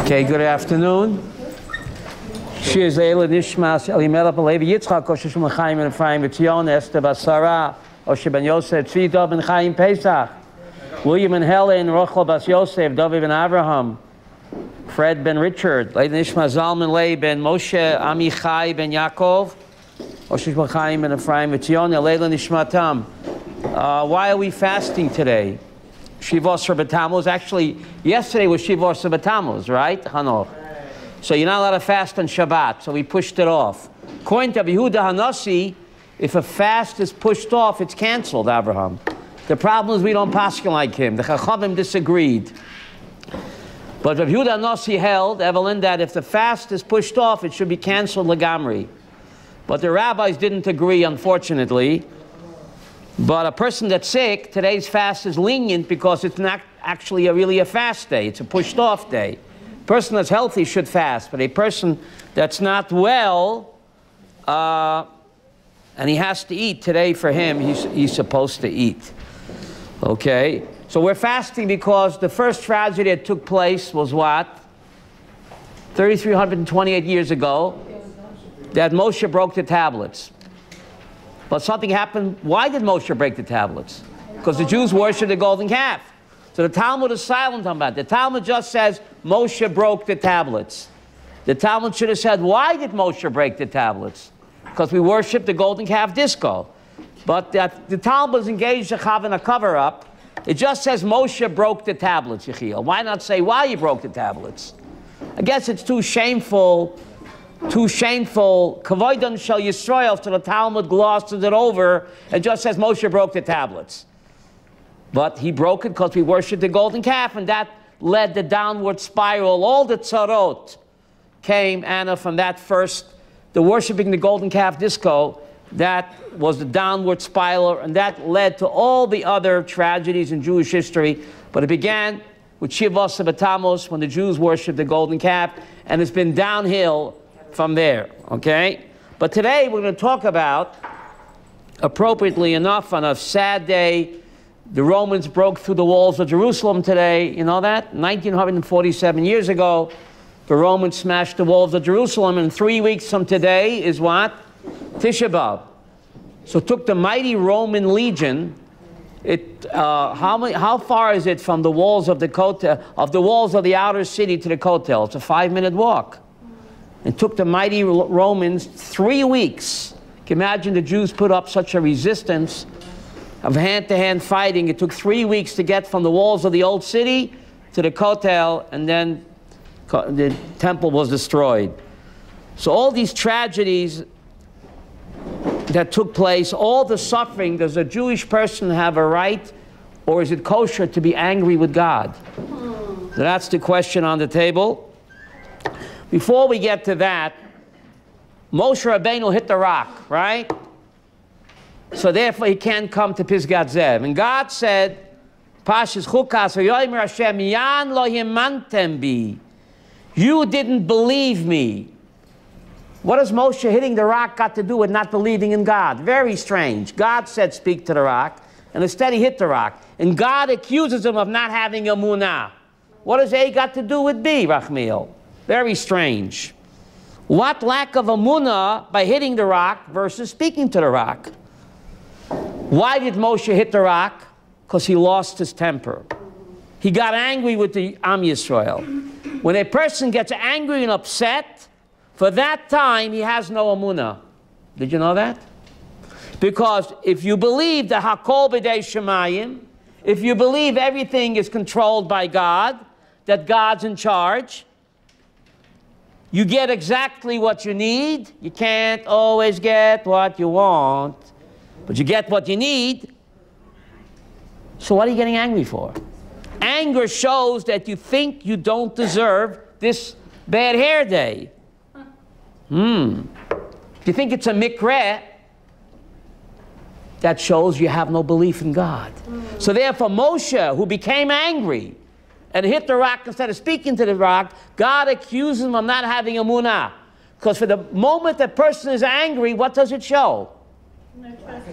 Okay, good afternoon. Shir Zeila Nishmas Elimelech Levi Yitzchak Kosher Shmuel Chaim and Ephraim Etzion Esther Basara Osher Ben Yosef Tzvi Dov Ben Chaim Pesach William and Helen Rochel Bas Yosef David Ben Abraham Fred Ben Richard Levi Nishmas Zalman Lei Ben Moshe Amichai Ben Yaakov Osher Shmuel Chaim and Ephraim Etzion Leila Nishmatam. Why are we fasting today? Shivos Tammuz. Actually, yesterday was Shivos Tammuz, right? Hanoch. So you're not allowed to fast on Shabbat, so we pushed it off. According to Yehuda Hanassi, if a fast is pushed off, it's canceled, Abraham. The problem is we don't paskin like him. The Chachamim disagreed. But Rabbi Yehuda Hanassi held, Evelyn, that if the fast is pushed off, it should be canceled legamri. But the rabbis didn't agree, unfortunately. But a person that's sick, today's fast is lenient because it's not actually really a fast day. It's a pushed off day. A person that's healthy should fast, but a person that's not well, and he has to eat, today for him, he's supposed to eat. Okay? So we're fasting because the first tragedy that took place was what? 3,328 years ago, that Moshe broke the tablets. But something happened. Why did Moshe break the tablets? Because the Jews worshiped the golden calf. So the Talmud is silent on that. The Talmud just says Moshe broke the tablets. The Talmud should have said, why did Moshe break the tablets? Because we worship the golden calf disco. But the Talmud is engaged in a cover-up. It just says Moshe broke the tablets, Yechiel. Why not say why he broke the tablets? I guess it's too shameful. Kavoidon shall Yisrael, so the Talmud glosses it over and just says Moshe broke the tablets. But he broke it because we worshiped the golden calf, and that led the downward spiral. All the tzarot came, Anna, from that first, the worshiping the golden calf disco. That was the downward spiral, and that led to all the other tragedies in Jewish history. But it began with Shivos Tammuz, when the Jews worshiped the golden calf, and it's been downhill from there, okay? But today we're going to talk about, appropriately enough, on a sad day, the Romans broke through the walls of Jerusalem today. You know that? 1947 years ago, the Romans smashed the walls of Jerusalem, and 3 weeks from today is what? Tisha B'Av. So it took the mighty Roman legion. How far is it from the walls of the Kotel, of the walls of the outer city to the Kotel? It's a 5-minute walk. It took the mighty Romans 3 weeks. Can you imagine the Jews put up such a resistance of hand-to-hand fighting? It took 3 weeks to get from the walls of the old city to the Kotel, and then the temple was destroyed. So all these tragedies that took place, all the suffering, does a Jewish person have a right, or is it kosher to be angry with God? So that's the question on the table. Before we get to that, Moshe Rabbeinu hit the rock, right? So therefore he can't come to Pisgat Zev. And God said, Pashas Chukas, V'yomer Hashem, Yan lo himantem bi. You didn't believe me. What does Moshe hitting the rock got to do with not believing in God? Very strange. God said, speak to the rock, and instead he hit the rock. And God accuses him of not having emunah. What does A got to do with B, Rachmiel? Very strange. What lack of emunah by hitting the rock versus speaking to the rock? Why did Moshe hit the rock? Because he lost his temper. He got angry with the Am Yisrael. When a person gets angry and upset, for that time he has no emunah. Did you know that? Because if you believe the Hakol B'dei Shemayim, if you believe everything is controlled by God, that God's in charge, you get exactly what you need. You can't always get what you want, but you get what you need. So what are you getting angry for? Anger shows that you think you don't deserve this bad hair day. If you think it's a mikreh, that shows you have no belief in God. So therefore Moshe, who became angry and hit the rock instead of speaking to the rock, God accuses him of not having emunah. Because for the moment that person is angry, what does it show?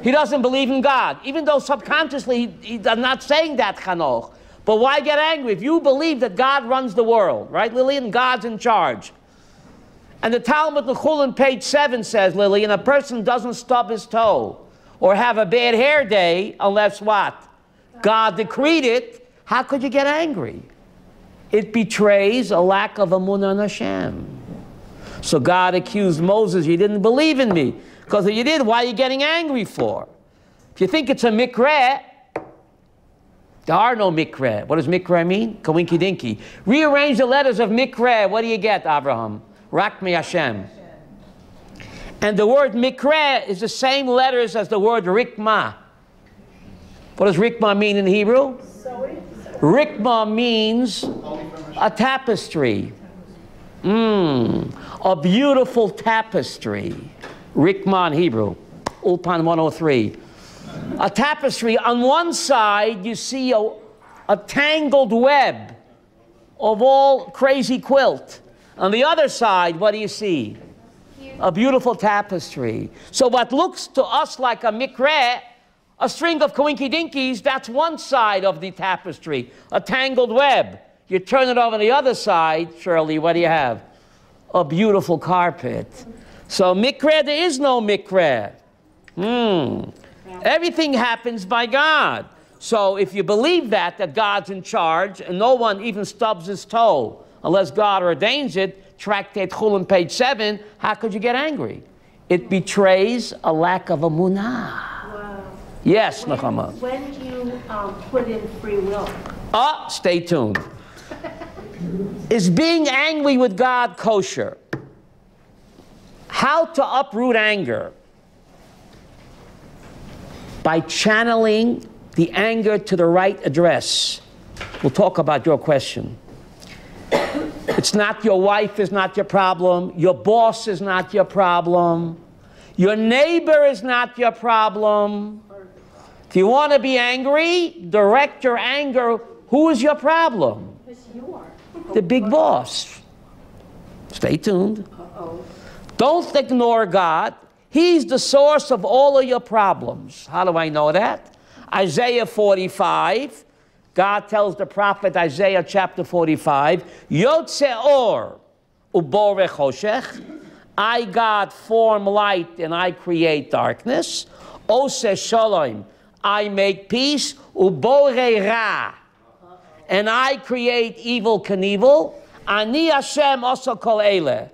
He doesn't believe in God. Even though subconsciously he's not saying that, Chanoch. But why get angry? If you believe that God runs the world, right, Lillian? God's in charge. And the Talmud Nechulin, page 7 says, Lillian, a person doesn't stub his toe or have a bad hair day unless what? God decreed it. How could you get angry? It betrays a lack of emunah in Hashem. So God accused Moses, you didn't believe in me. Because if you did, why are you getting angry for? If you think it's a mikra, there are no mikra. What does mikra mean? Kawinky dinky. Rearrange the letters of mikra. What do you get, Abraham? Rakmi Hashem. And the word mikra is the same letters as the word rikma. What does rikma mean in Hebrew? Rikma means a tapestry. A beautiful tapestry. Rikma in Hebrew. Ulpan 103. A tapestry. On one side, you see a tangled web of all crazy quilt. On the other side, what do you see? A beautiful tapestry. So what looks to us like a mikra, a string of coinky dinkies, that's one side of the tapestry, a tangled web. You turn it over to the other side, Shirley, what do you have? A beautiful carpet. So mikra, there is no mikra. Everything happens by God. So if you believe that God's in charge, and no one even stubs his toe unless God ordains it, Tractate Chulin, page 7, how could you get angry? It betrays a lack of emunah. Wow. Yes, Nechama. When do you put in free will? Stay tuned. Is being angry with God kosher? How to uproot anger? By channeling the anger to the right address. We'll talk about your question. It's not your wife is not your problem. Your boss is not your problem. Your neighbor is not your problem. If you want to be angry, direct your anger. Who is your problem? You are. The big boss. Stay tuned. Don't ignore God. He's the source of all of your problems. How do I know that? Isaiah 45. God tells the prophet Isaiah chapter 45, Yotze or ubore choshech. I, God, form light and I create darkness. Ose shalom. I make peace. Ubore ra. And I create evil Knievel. Ani Hashem also kol ele.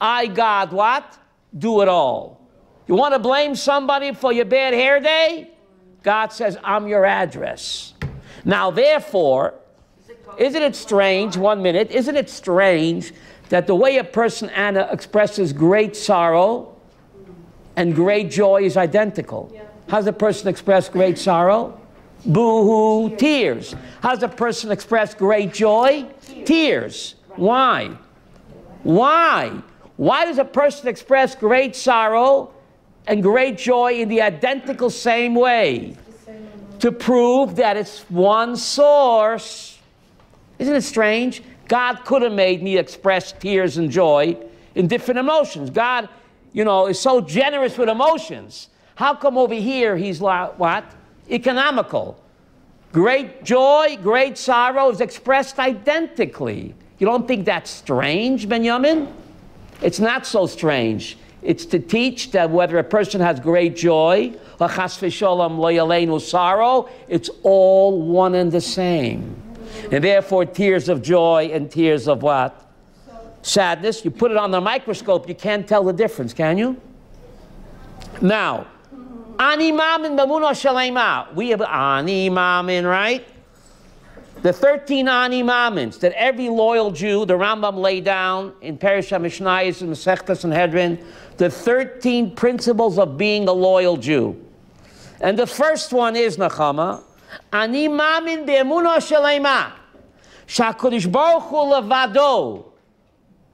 I, God, what? Do it all. You want to blame somebody for your bad hair day? God says, I'm your address. Now, therefore, isn't it strange, 1 minute, isn't it strange that the way a person, Anna, expresses great sorrow and great joy is identical? Yeah. How does a person express great sorrow? Boo-hoo, tears. How does a person express great joy? Tears. Why? Why? Why does a person express great sorrow and great joy in the identical same way? To prove that it's one source. Isn't it strange? God could have made me express tears and joy in different emotions. God, you know, is so generous with emotions. How come over here he's like, what? Economical. Great joy, great sorrow is expressed identically. You don't think that's strange, Benjamin? It's not so strange. It's to teach that whether a person has great joy or chas v'sholom lo yaleinu sorrow, it's all one and the same. And therefore, tears of joy and tears of what? Sadness. You put it on the microscope, you can't tell the difference, can you? Now, ani mamin b'emunah shalema. We have ani mamin, right? The 13 ani mamins that every loyal Jew, the Rambam laid down in Perush HaMishnayos and Masechtas and Hedrin, the 13 principles of being a loyal Jew. And the first one is, Nechama, ani mamin b'emunah shalema, sha'HaKadosh Baruch Hu levado,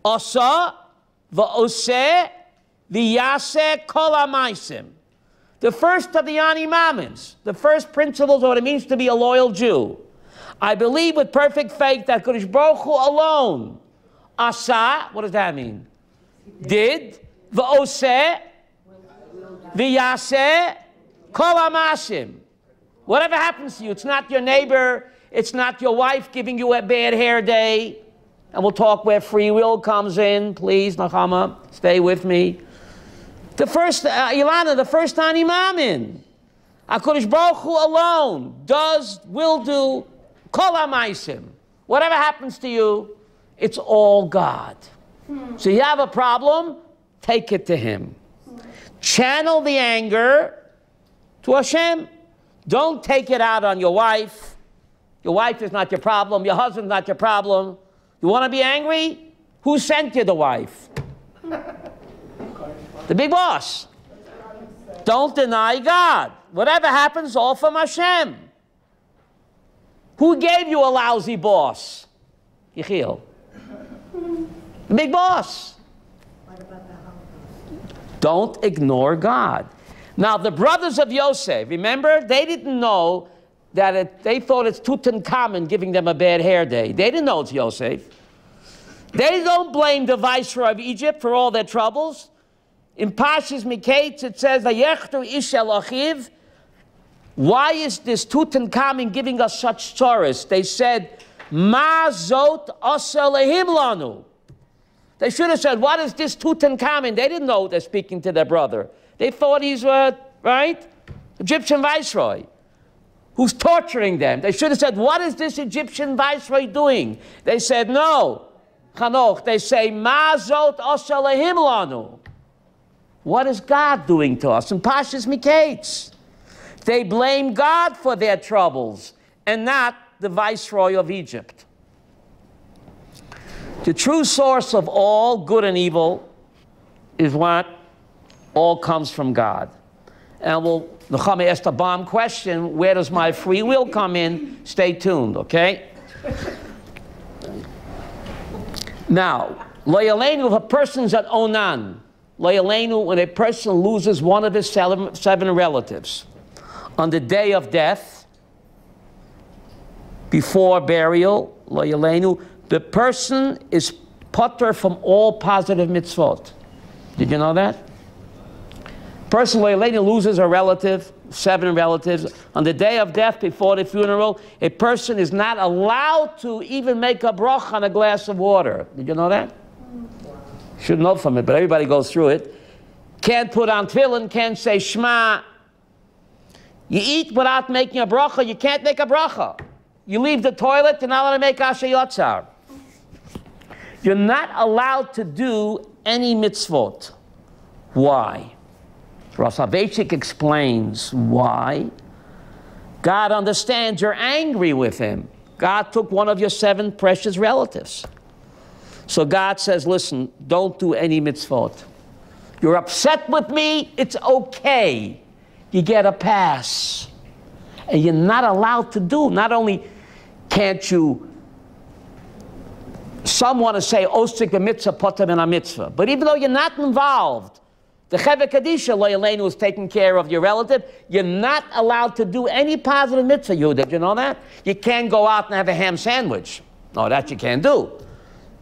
asa v'oseh v'yaseh kol ha'maisim. The first of the ani mamins, the first principles of what it means to be a loyal Jew. I believe with perfect faith that Kadosh Baruch Hu alone, asa, what does that mean? Did, v'oseh, v'yaseh, kol ha'masim. Whatever happens to you, it's not your neighbor, It's not your wife giving you a bad hair day. And we'll talk where free will comes in. Please, Nachama, stay with me. The first, Ilana, the first time Imam in. HaKadosh Baruch Hu alone will do kol ha'maisim. Whatever happens to you, it's all God. So you have a problem, take it to Him. Channel the anger to Hashem. Don't take it out on your wife. Your wife is not your problem. Your husband's not your problem. You want to be angry? Who sent you the wife? The big boss. Don't deny God. Whatever happens, all from Hashem. Who gave you a lousy boss? Yechiel. The big boss. Don't ignore God. Now, the brothers of Yosef, remember, they didn't know that they thought it's Tutankhamen giving them a bad hair day. They didn't know it's Yosef. They don't blame the viceroy of Egypt for all their troubles. In Pashas Miketz, it says, "Vayechtu ish el achiv." Why is this Tutankhamen giving us such sorrows? They said, "Ma zot asa lehim lanu." They should have said, "What is this Tutankhamen?" They didn't know they're speaking to their brother. They thought he's, right? Egyptian viceroy who's torturing them. They should have said, "What is this Egyptian viceroy doing?" They said, "No." Chanoch, they say, "Ma zot asa lehim lanu." What is God doing to us? In Pashas Miketz, they blame God for their troubles and not the viceroy of Egypt. The true source of all good and evil is what? All comes from God. And the Chama asked a bomb question, where does my free will come in? Stay tuned, okay? Now, lo yaleinu, if a person's at onan, lo yaleinu, when a person loses one of his seven relatives, on the day of death, before burial, lo yaleinu, the person is potter from all positive mitzvot. Did you know that? Person, lo yaleinu, loses a relative, 7 relatives. On the day of death, before the funeral, a person is not allowed to even make a bracha on a glass of water. Did you know that? Should know from it, but everybody goes through it. Can't put on tefillin, can't say Shema. You eat without making a bracha, you can't make a bracha. You leave the toilet, you're not allowed to make Asher Yotzar. You're not allowed to do any mitzvot. Why? Rosh Hashanah explains why. God understands you're angry with Him. God took one of your 7 precious relatives. So God says, listen, don't do any mitzvot. You're upset with me, it's okay. You get a pass. And you're not allowed to do. Not only can't you, some want to say, osik b'mitzvah, potem in a mitzvah. But even though you're not involved, the Cheved Kadisha, lo yaleinu, is taking care of your relative, you're not allowed to do any positive mitzvah, Yehuda. Did you know that? You can't go out and have a ham sandwich. No, that you can't do.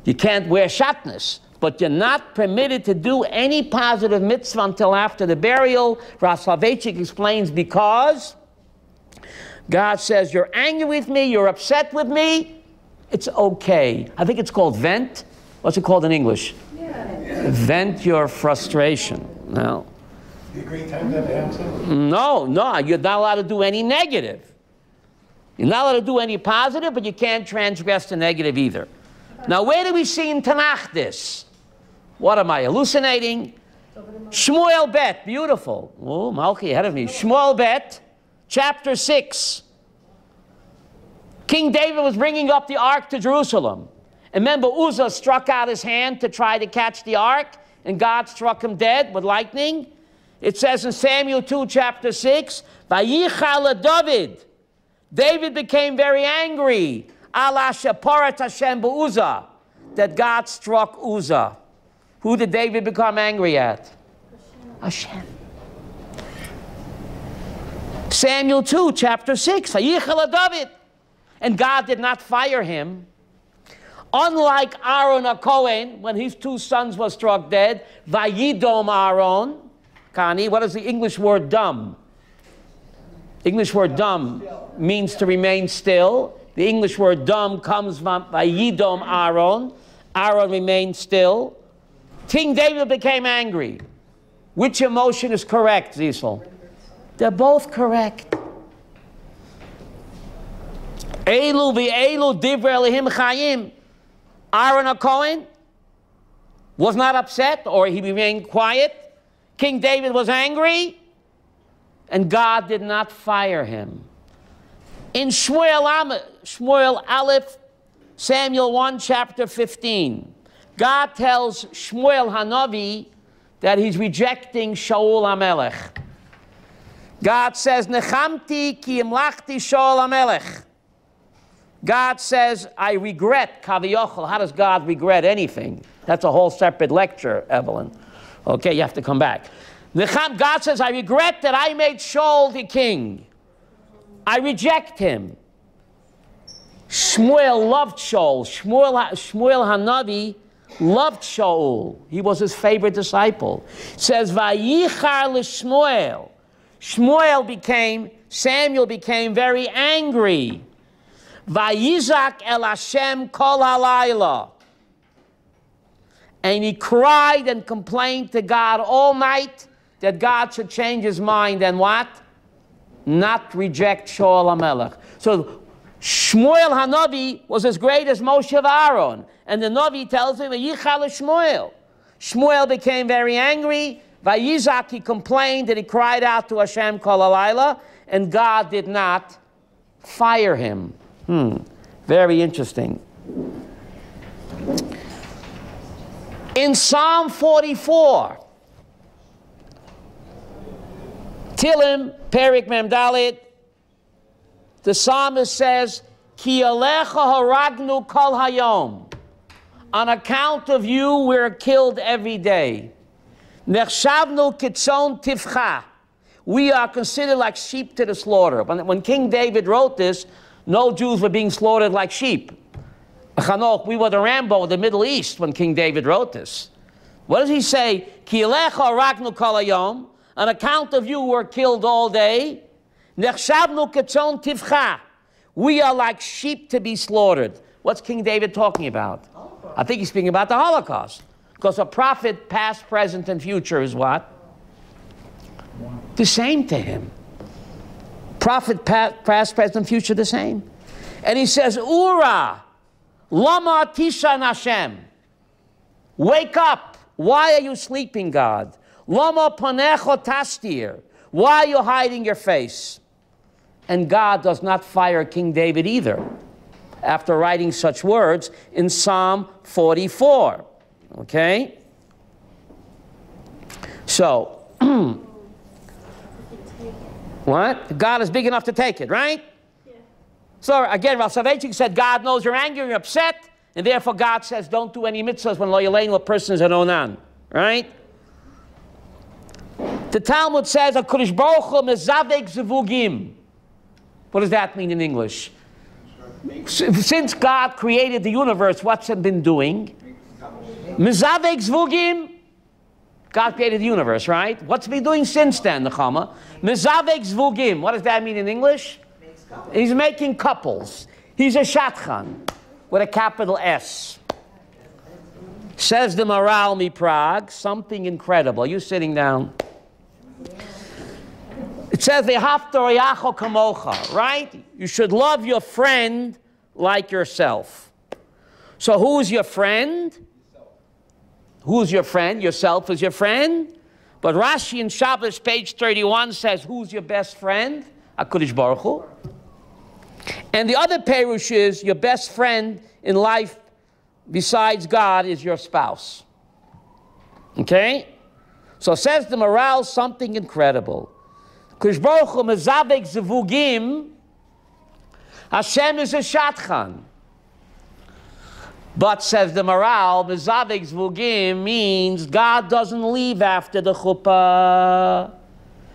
You can't wear shatnez. But you're not permitted to do any positive mitzvah until after the burial. Rosh Hashanah explains because God says, you're angry with me, you're upset with me, it's okay. I think it's called vent. What's it called in English? Yeah. Vent your frustration. No. You agree time to have the answer? No, you're not allowed to do any negative. You're not allowed to do any positive, but you can't transgress the negative either. Now, where do we see in Tanakh this? What am I hallucinating? Shmuel Bet, beautiful. Oh, Malchi ahead of me. Shmuel Bet, chapter 6. King David was bringing up the ark to Jerusalem. And remember, Uzzah struck out his hand to try to catch the ark, and God struck him dead with lightning. It says in Samuel 2, chapter 6, Vayichal David. David became very angry. Allah shaparat Hashem b'Uzzah, that God struck Uzzah. Who did David become angry at? Hashem. Samuel 2, chapter 6, Vayichal David. And God did not fire him. Unlike Aaron HaKohen, when his 2 sons were struck dead, Vayidom Aaron. Kani, what is the English word dumb? English word dumb means to remain still. The English word dumb comes from Vayidom Aaron. Aaron remained still. King David became angry. Which emotion is correct, Zisel? They're both correct. Elu v'elu divrei Elohim chayim. Aaron HaKohen was not upset, or he remained quiet. King David was angry, and God did not fire him. In Shmuel Aleph, Samuel 1, chapter 15, God tells Shmuel Hanavi that he's rejecting Shaul HaMelech. God says, Nechamti ki imlachti Shaul HaMelech. God says, I regret, Kaviyochel. How does God regret anything? That's a whole separate lecture, Evelyn. Okay, you have to come back. God says, I regret that I made Shaul the king. I reject him. Shmuel loved Shaul. Shmuel Hanavi loved Shaul. He was his favorite disciple. It says, Vayichar l'Shmuel. Samuel became very angry. Vayizak el Hashem kol halayla. And he cried and complained to God all night that God should change his mind and what? Not reject Shaul HaMelech. So Shmuel Hanavi was as great as Moshe Aaron. And the Navi tells him, Vayichal Shmuel. Shmuel became very angry. Vayizak, he complained and he cried out to Hashem kol halayla, and God did not fire him. Very interesting. In Psalm 44, Tilim, Perik Mem Dalet, the psalmist says, Ki alecha haragnu kol hayom. On account of you, we're killed every day. Nechshavnu kitzon tifcha. We are considered like sheep to the slaughter. When King David wrote this, no Jews were being slaughtered like sheep. Chanoch, we were the Rambo of the Middle East when King David wrote this. What does he say? Ki alecha haragnu kol hayom. On account of you, we're killed all day. Nechshavnu kitzon tifcha. We are like sheep to be slaughtered. What's King David talking about? I think he's speaking about the Holocaust. Because a prophet, past, present, and future is what? The same to him. Prophet, past, present, future, the same. And he says, Ura, lama tishan Hashem. Wake up. Why are you sleeping, God? Lama panecho tastir. Why are you hiding your face? And God does not fire King David either, after writing such words in Psalm 44. Okay? So, what? God is big enough to take it, right? Yeah. So, again, Rav Soloveitchik said God knows you're angry, you're upset, and therefore God says don't do any mitzvahs when lo yaleinu a person is an onan. Right? The Talmud says, HaKadosh Baruch Hu mezavek zevugim. What does that mean in English? Since God created the universe, what's it been doing? Mezavek zvugim. God created the universe, right? What's he been doing since then, Nechama? Mezavek zvugim. What does that mean in English? He's making couples. He's a shatchan with a capital S. Says the Maral Mi Prague, something incredible. Are you sitting down? It says, V'hafta yacho kamocha, right? You should love your friend like yourself. So who's your friend? Who's your friend? Yourself is your friend. But Rashi in Shabbos, page 31, says, who's your best friend? HaKadosh Baruch Hu. And the other perush is, your best friend in life besides God is your spouse. Okay? So says the morale, something incredible. HaKadosh Baruch Hu mezavek zevugim. Hashem is a shatchan. But, says the Maral, mezavek zvugim means God doesn't leave after the chuppah.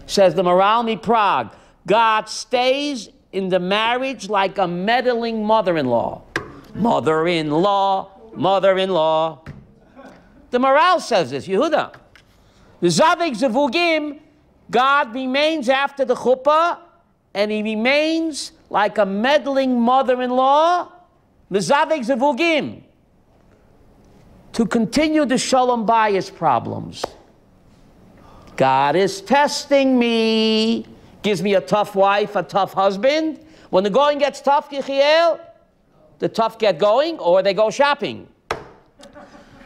Says the Maral Mi Prague, God stays in the marriage like a meddling mother-in-law. Mother-in-law, mother-in-law. The Maral says this, Yehuda. Mezavek zvugim, God remains after the chuppah, and he remains like a meddling mother-in-law, mezavek zevugim, to continue the shalom bayis problems. God is testing me. Gives me a tough wife, a tough husband. When the going gets tough, Yechiel, the tough get going, or they go shopping.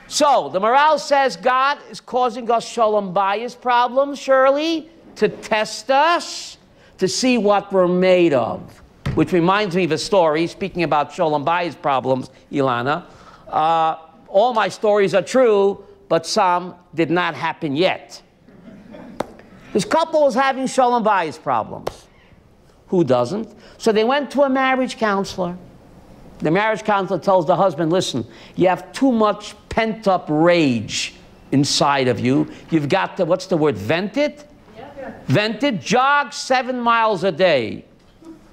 So, the morale says God is causing us shalom bayis problems, Shirley, to test us, to see what we're made of. Which reminds me of a story, speaking about shalom bayis problems, Ilana. All my stories are true, but some did not happen yet. This couple was having shalom bayis problems. Who doesn't? So they went to a marriage counselor. The marriage counselor tells the husband, listen, you have too much pent-up rage inside of you. You've got to, what's the word, vent it? Yeah. Vent it, jog 7 miles a day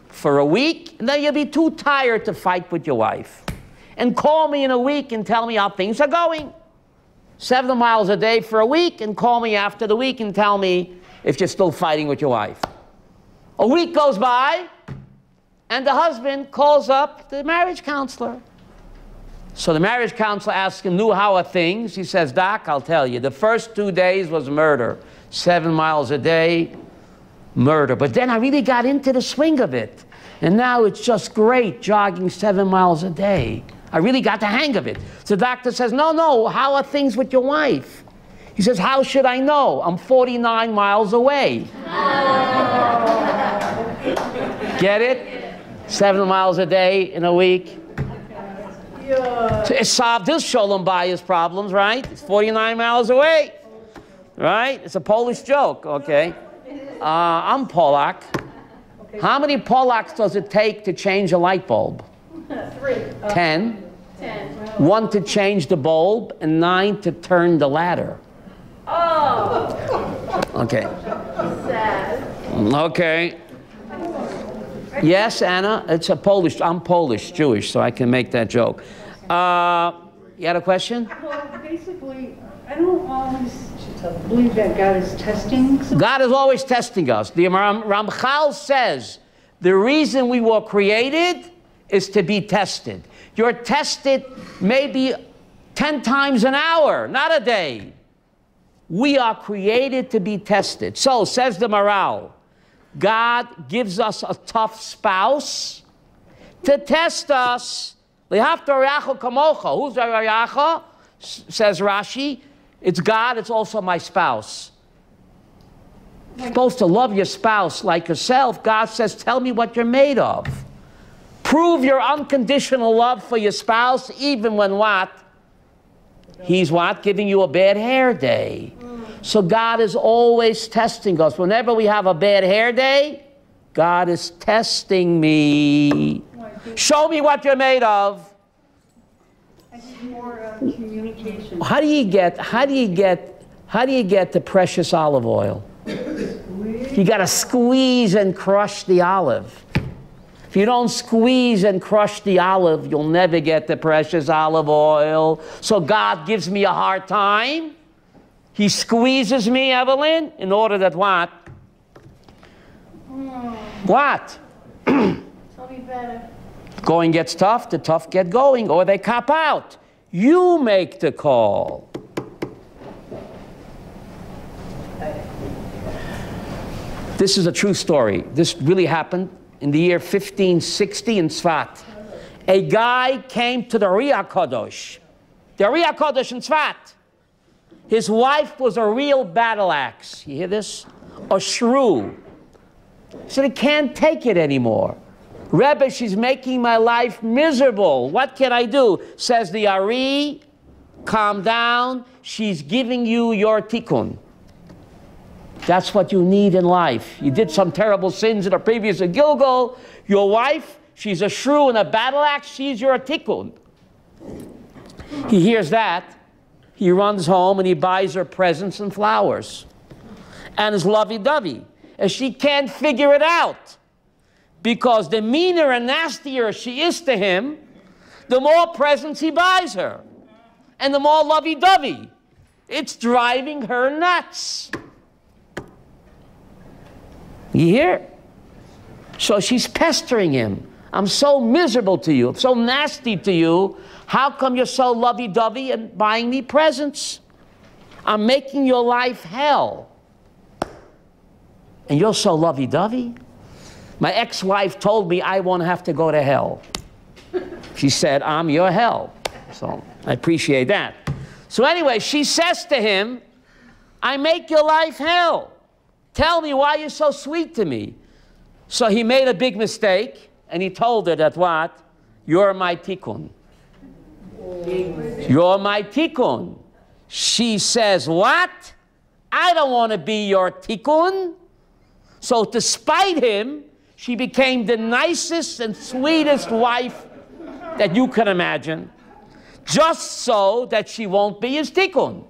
for a week, and then you'll be too tired to fight with your wife. And call me in a week and tell me how things are going. 7 miles a day for a week, and call me after the week and tell me if you're still fighting with your wife. A week goes by, and the husband calls up the marriage counselor. So the marriage counselor asks him, how are things? He says, Doc, I'll tell you, the first 2 days was murder. 7 miles a day, murder. But then I really got into the swing of it. And now it's just great, jogging 7 miles a day. I really got the hang of it. So the doctor says, no, how are things with your wife? He says, how should I know? I'm 49 miles away. Get it? 7 miles a day in a week. Yeah. So it solved his shalom bayis problems, right? It's 49 miles away. Right? It's a Polish joke, okay? I'm Polak. Okay. How many Polacks does it take to change a light bulb? 3. 10. 10. 1 to change the bulb, and 9 to turn the ladder. Oh. Okay. Sad. Okay. Yes, Anna, it's a Polish. I'm Polish, Jewish, so I can make that joke. You had a question? Well, basically, I don't always believe that God is testing. God is always testing us. The Ramchal says the reason we were created is to be tested. You're tested maybe 10 times an hour, not a day. We are created to be tested. So, says the Maral, God gives us a tough spouse to test us. Who's Rayacha? Says Rashi. It's God, it's also my spouse. You're supposed to love your spouse like yourself. God says, tell me what you're made of. Prove your unconditional love for your spouse, even when what? He's what? Giving you a bad hair day. So God is always testing us. Whenever we have a bad hair day, God is testing me. Show me what you're made of. I think more communication. How do you get the precious olive oil? You got to squeeze and crush the olive. If you don't squeeze and crush the olive, you'll never get the precious olive oil. So God gives me a hard time. He squeezes me, Evelyn, in order that what? What? Tell me better. Going gets tough, the tough get going, or they cop out. You make the call. This is a true story. This really happened in the year 1560 in Tzfat. A guy came to the Riyah Kodosh. The Riyah Kodosh in Tzfat. His wife was a real battle axe. You hear this? A shrew. He said, I can't take it anymore. Rebbe, she's making my life miserable. What can I do? Says the Ari, calm down. She's giving you your tikkun. That's what you need in life. You did some terrible sins in the previous Gilgal. Your wife, she's a shrew and a battle axe. She's your tikkun. He hears that. He runs home and he buys her presents and flowers. And is lovey-dovey. And she can't figure it out. Because the meaner and nastier she is to him, the more presents he buys her. And the more lovey-dovey. It's driving her nuts. You hear? So she's pestering him. I'm so miserable to you. I'm so nasty to you. How come you're so lovey-dovey and buying me presents? I'm making your life hell. And you're so lovey-dovey? My ex-wife told me I won't have to go to hell. She said, I'm your hell. So I appreciate that. So anyway, she says to him, I make your life hell. Tell me why you're so sweet to me. So he made a big mistake, and he told her that what? You're my tikkun. You're my tikkun. She says, what? I don't want to be your tikkun. So to spite him, she became the nicest and sweetest wife that you can imagine, just so that she won't be his tikkun.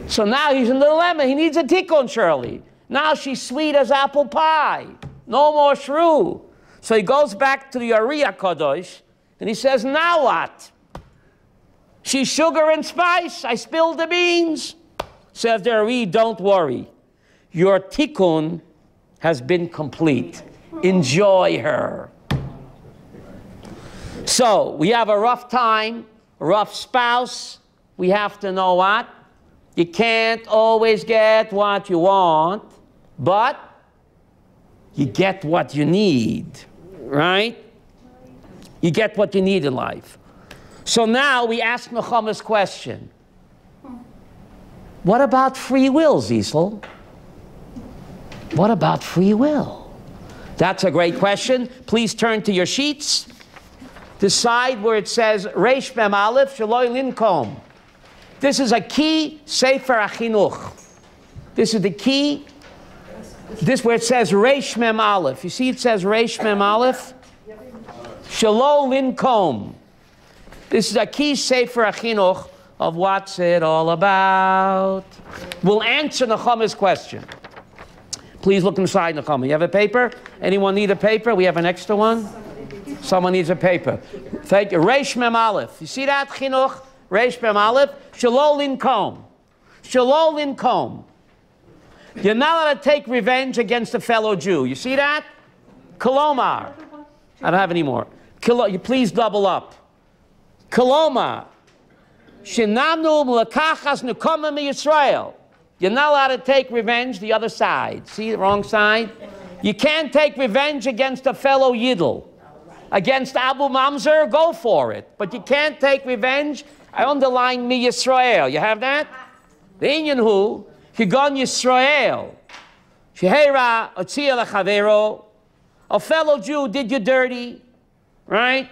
So now he's in the dilemma. He needs a tikkun, Shirley. Now she's sweet as apple pie. No more shrew. So he goes back to the Ariya Kadosh, and he says, now what? She's sugar and spice. I spilled the beans. Says the Ari, don't worry. Your tikkun has been complete. Enjoy her. So we have a rough time, a rough spouse. We have to know what? You can't always get what you want, but you get what you need, right? You get what you need in life. So now we ask Nechama's question. What about free will, Zisel? What about free will? That's a great question. Please turn to your sheets. Decide where it says Reish Mem Aleph Shaloi Linkom. This is a key Sefer HaChinuch. This is the key. This where it says Reish Mem Aleph. You see it says Reish Mem Aleph? Shaloi Linkom. This is a key Sefer HaChinuch of what's it all about. We'll answer Nechama's question. Please look inside, Nechama. You have a paper? Anyone need a paper? We have an extra one? Someone needs a paper. Thank you. Reish Mem Aleph. You see that? Chinuch. Reish Mem Aleph. Shalol Linkom. Shalol Linkom. You're not allowed to take revenge against a fellow Jew. You see that? Kolomar. I don't have any more. You please double up. Kolomar. Shinamnu Mlakachas Nekoma Yisrael. You're not allowed to take revenge the other side. See the wrong side? You can't take revenge against a fellow Yidel. Against Abu Mamzer, go for it. But you can't take revenge. I underline Mi Yisrael. You have that? The Inyan Hu, Kigon Yisrael. Shehera Otzia Lechavero. A fellow Jew did you dirty. Right?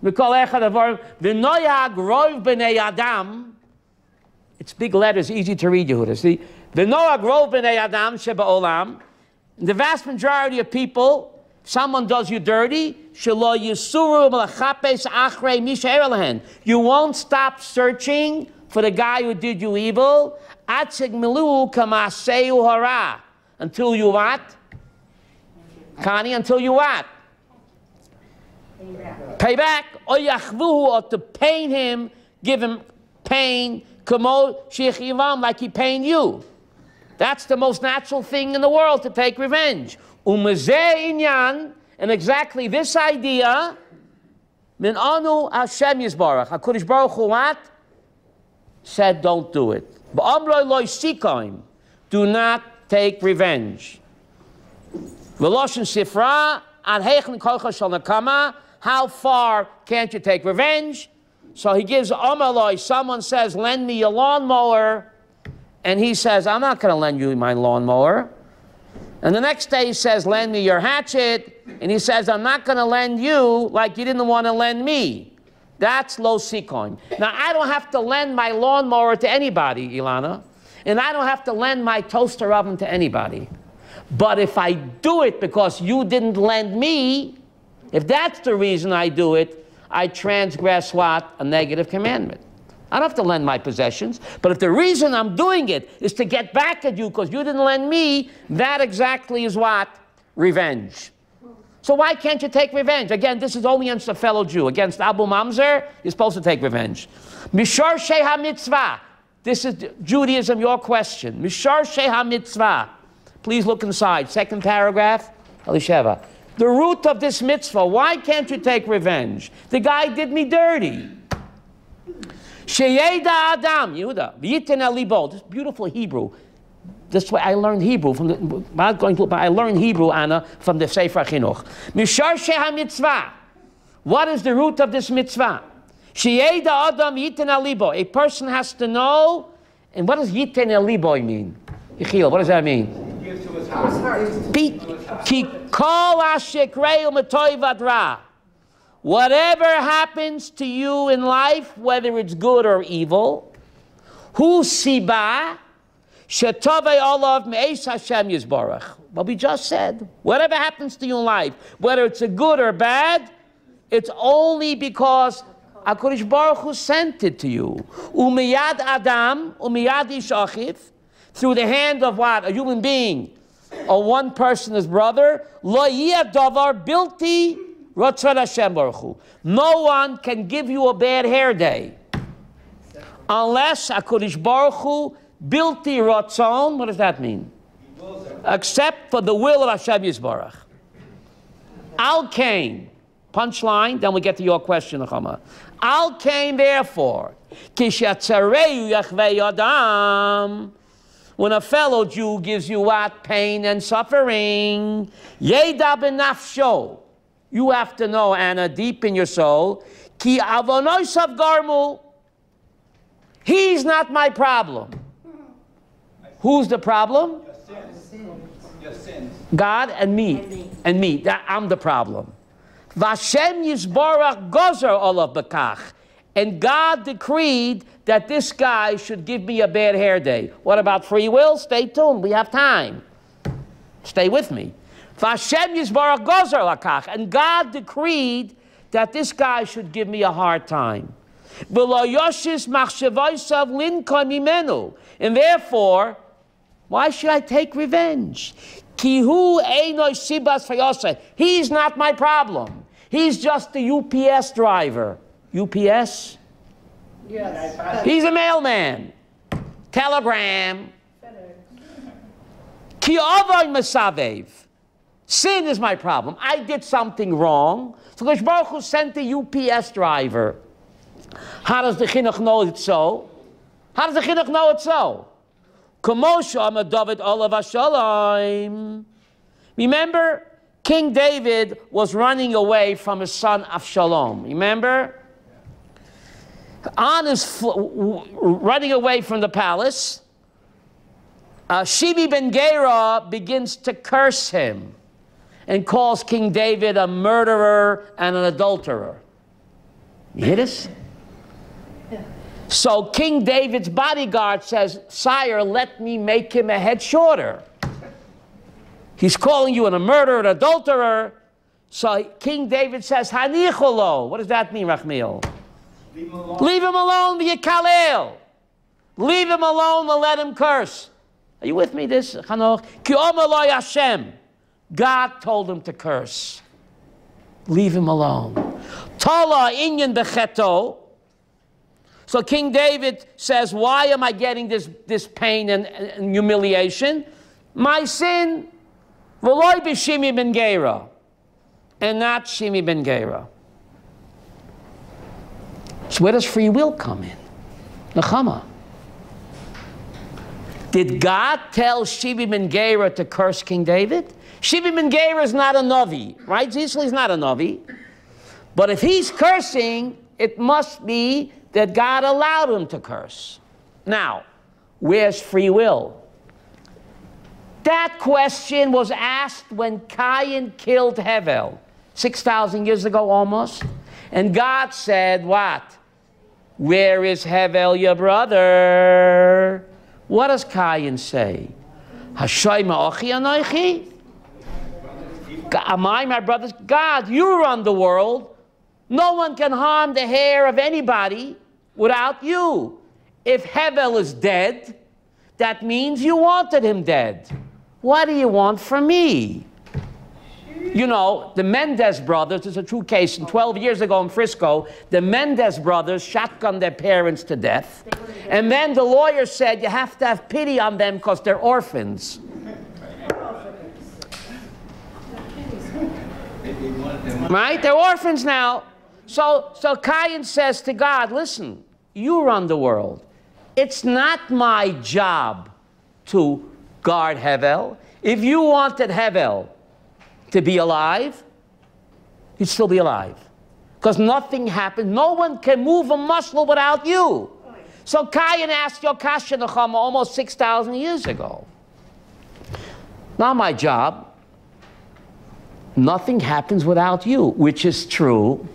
Mikol Echad Avarim. V'noyag Rov B'nei Adam. It's big letters, easy to read, Yehuda. See? V'noyag Rov B'nei Adam Sheba Olam. The vast majority of people, someone does you dirty, you won't stop searching for the guy who did you evil until you what? Connie, until you what? Pay back. Or to pain him, give him pain, like he pained you. That's the most natural thing in the world, to take revenge. And exactly this idea, min anu Hashem Yisbarach, HaKadosh Baruch Hu what? Said don't do it. Do not take revenge. Veloshin Sifra, ad heichen kocha shel nekama. How far can't you take revenge? So he gives Omaloi, someone says, lend me your lawnmower. And he says, I'm not going to lend you my lawnmower. And the next day he says, lend me your hatchet. And he says, I'm not going to lend you like you didn't want to lend me. That's lo sikoim. Now, I don't have to lend my lawnmower to anybody, Ilana. And I don't have to lend my toaster oven to anybody. But if I do it because you didn't lend me, if that's the reason I do it, I transgress what? A negative commandment. I don't have to lend my possessions, but if the reason I'm doing it is to get back at you because you didn't lend me, that exactly is what? Revenge. So why can't you take revenge? Again, this is only against a fellow Jew. Against Abu Mamzer, you're supposed to take revenge. Mishar Sheha Mitzvah. This is Judaism, your question. Mishar Sheha Mitzvah. Please look inside. Second paragraph. Elisheva. The root of this mitzvah. Why can't you take revenge? The guy did me dirty. Sheyeda Adam. Yehuda. V'yiten alibo. This beautiful Hebrew. This way I learned Hebrew from the. I learned Hebrew, Anna, from the Sefer Chinuch. Mishar sheha mitzvah. What is the root of this mitzvah? Sheyeda Adam yiten alibo. A person has to know. And what does yiten alibo mean? Yechiel, what does that mean? Gives to his heart. Ki kol ashekreu matoy vadra. Whatever happens to you in life, whether it's good or evil, hu siba shetovei olav me'es Hashem yizbarach. What we just said. Whatever happens to you in life, whether it's a good or bad, it's only because HaKadosh Baruch Hu sent it to you. Umiyad Adam, umiyad ish achiv, through the hand of what? A human being. Or one person, his brother. Lo yeh davar bilti ratzon Hashem Baruch Hu. No one can give you a bad hair day. Unless HaKadosh Baruch Hu bilti ratzon. What does that mean? Except for the will of Hashem Yisbarach. Al Kain. Punchline, then we get to your question, Nechama. Al Kain, therefore, kishatzareyu yachvei adam. When a fellow Jew gives you what? Pain and suffering. Yeda b'nafsho. You have to know, Anna, deep in your soul. Ki avonosav garmu. He's not my problem. Who's the problem? Your sins. God and me. And me. I'm the problem. Vashem yisborach gozer olav bekach. And God decreed that this guy should give me a bad hair day. What about free will? Stay tuned. We have time. Stay with me. Vashem yisborach gozer lakach. And God decreed that this guy should give me a hard time. V'lo yoshis machshavaisav linkom imenu. And therefore, why should I take revenge? Kihu einoi sibas fayoseh. He's not my problem. He's just the UPS driver. UPS? Yes. He's a mailman. Telegram. Ki avay mesavev. Sin is my problem. I did something wrong. So Kosh Baruch Hu sent the UPS driver. How does the chinuch know it so? How does the chinuch know it so? Remember, King David was running away from his son Avshalom. Remember? On his running away from the palace, Shibi ben Gera begins to curse him and calls King David a murderer and an adulterer. You hear this? So King David's bodyguard says, "Sire, let me make him a head shorter. He's calling you a murderer, an adulterer." So King David says, "Hanicholo." What does that mean, Rachmiel? Leave him alone, v'yikalel. Leave him alone and let him curse. Are you with me, this, Chanoch? Ki omer lo Hashem. God told him to curse. Leave him alone. Tala inyan becheto. So King David says, why am I getting this pain and humiliation? My sin, v'loi b'shimi ben Gera, and not Shimi ben Gera. So where does free will come in? Nechama. Did God tell Shimi ben Gera to curse King David? Shimi ben Gera is not a Navi, right? He's not a Navi. But if he's cursing, it must be that God allowed him to curse. Now, where's free will? That question was asked when Cain killed Hevel, 6,000 years ago almost. And God said, what? Where is Hevel, your brother? What does Cain say? Hashayma ochi anoichi? Am I my brother's? God, you run the world. No one can harm the hair of anybody without you. If Hevel is dead, that means you wanted him dead. What do you want from me? You know, the Mendez brothers, it's a true case, and 12 years ago in Frisco, the Mendez brothers shotgunned their parents to death. And then the lawyer said, you have to have pity on them because they're orphans. Right? They're orphans now. So Cain says to God, listen, you run the world. It's not my job to guard Hevel. If you wanted Hevel to be alive, he'd still be alive. Because nothing happens. No one can move a muscle without you. So Cain asked your kasha nechama almost 6,000 years ago. Not my job. Nothing happens without you, which is true.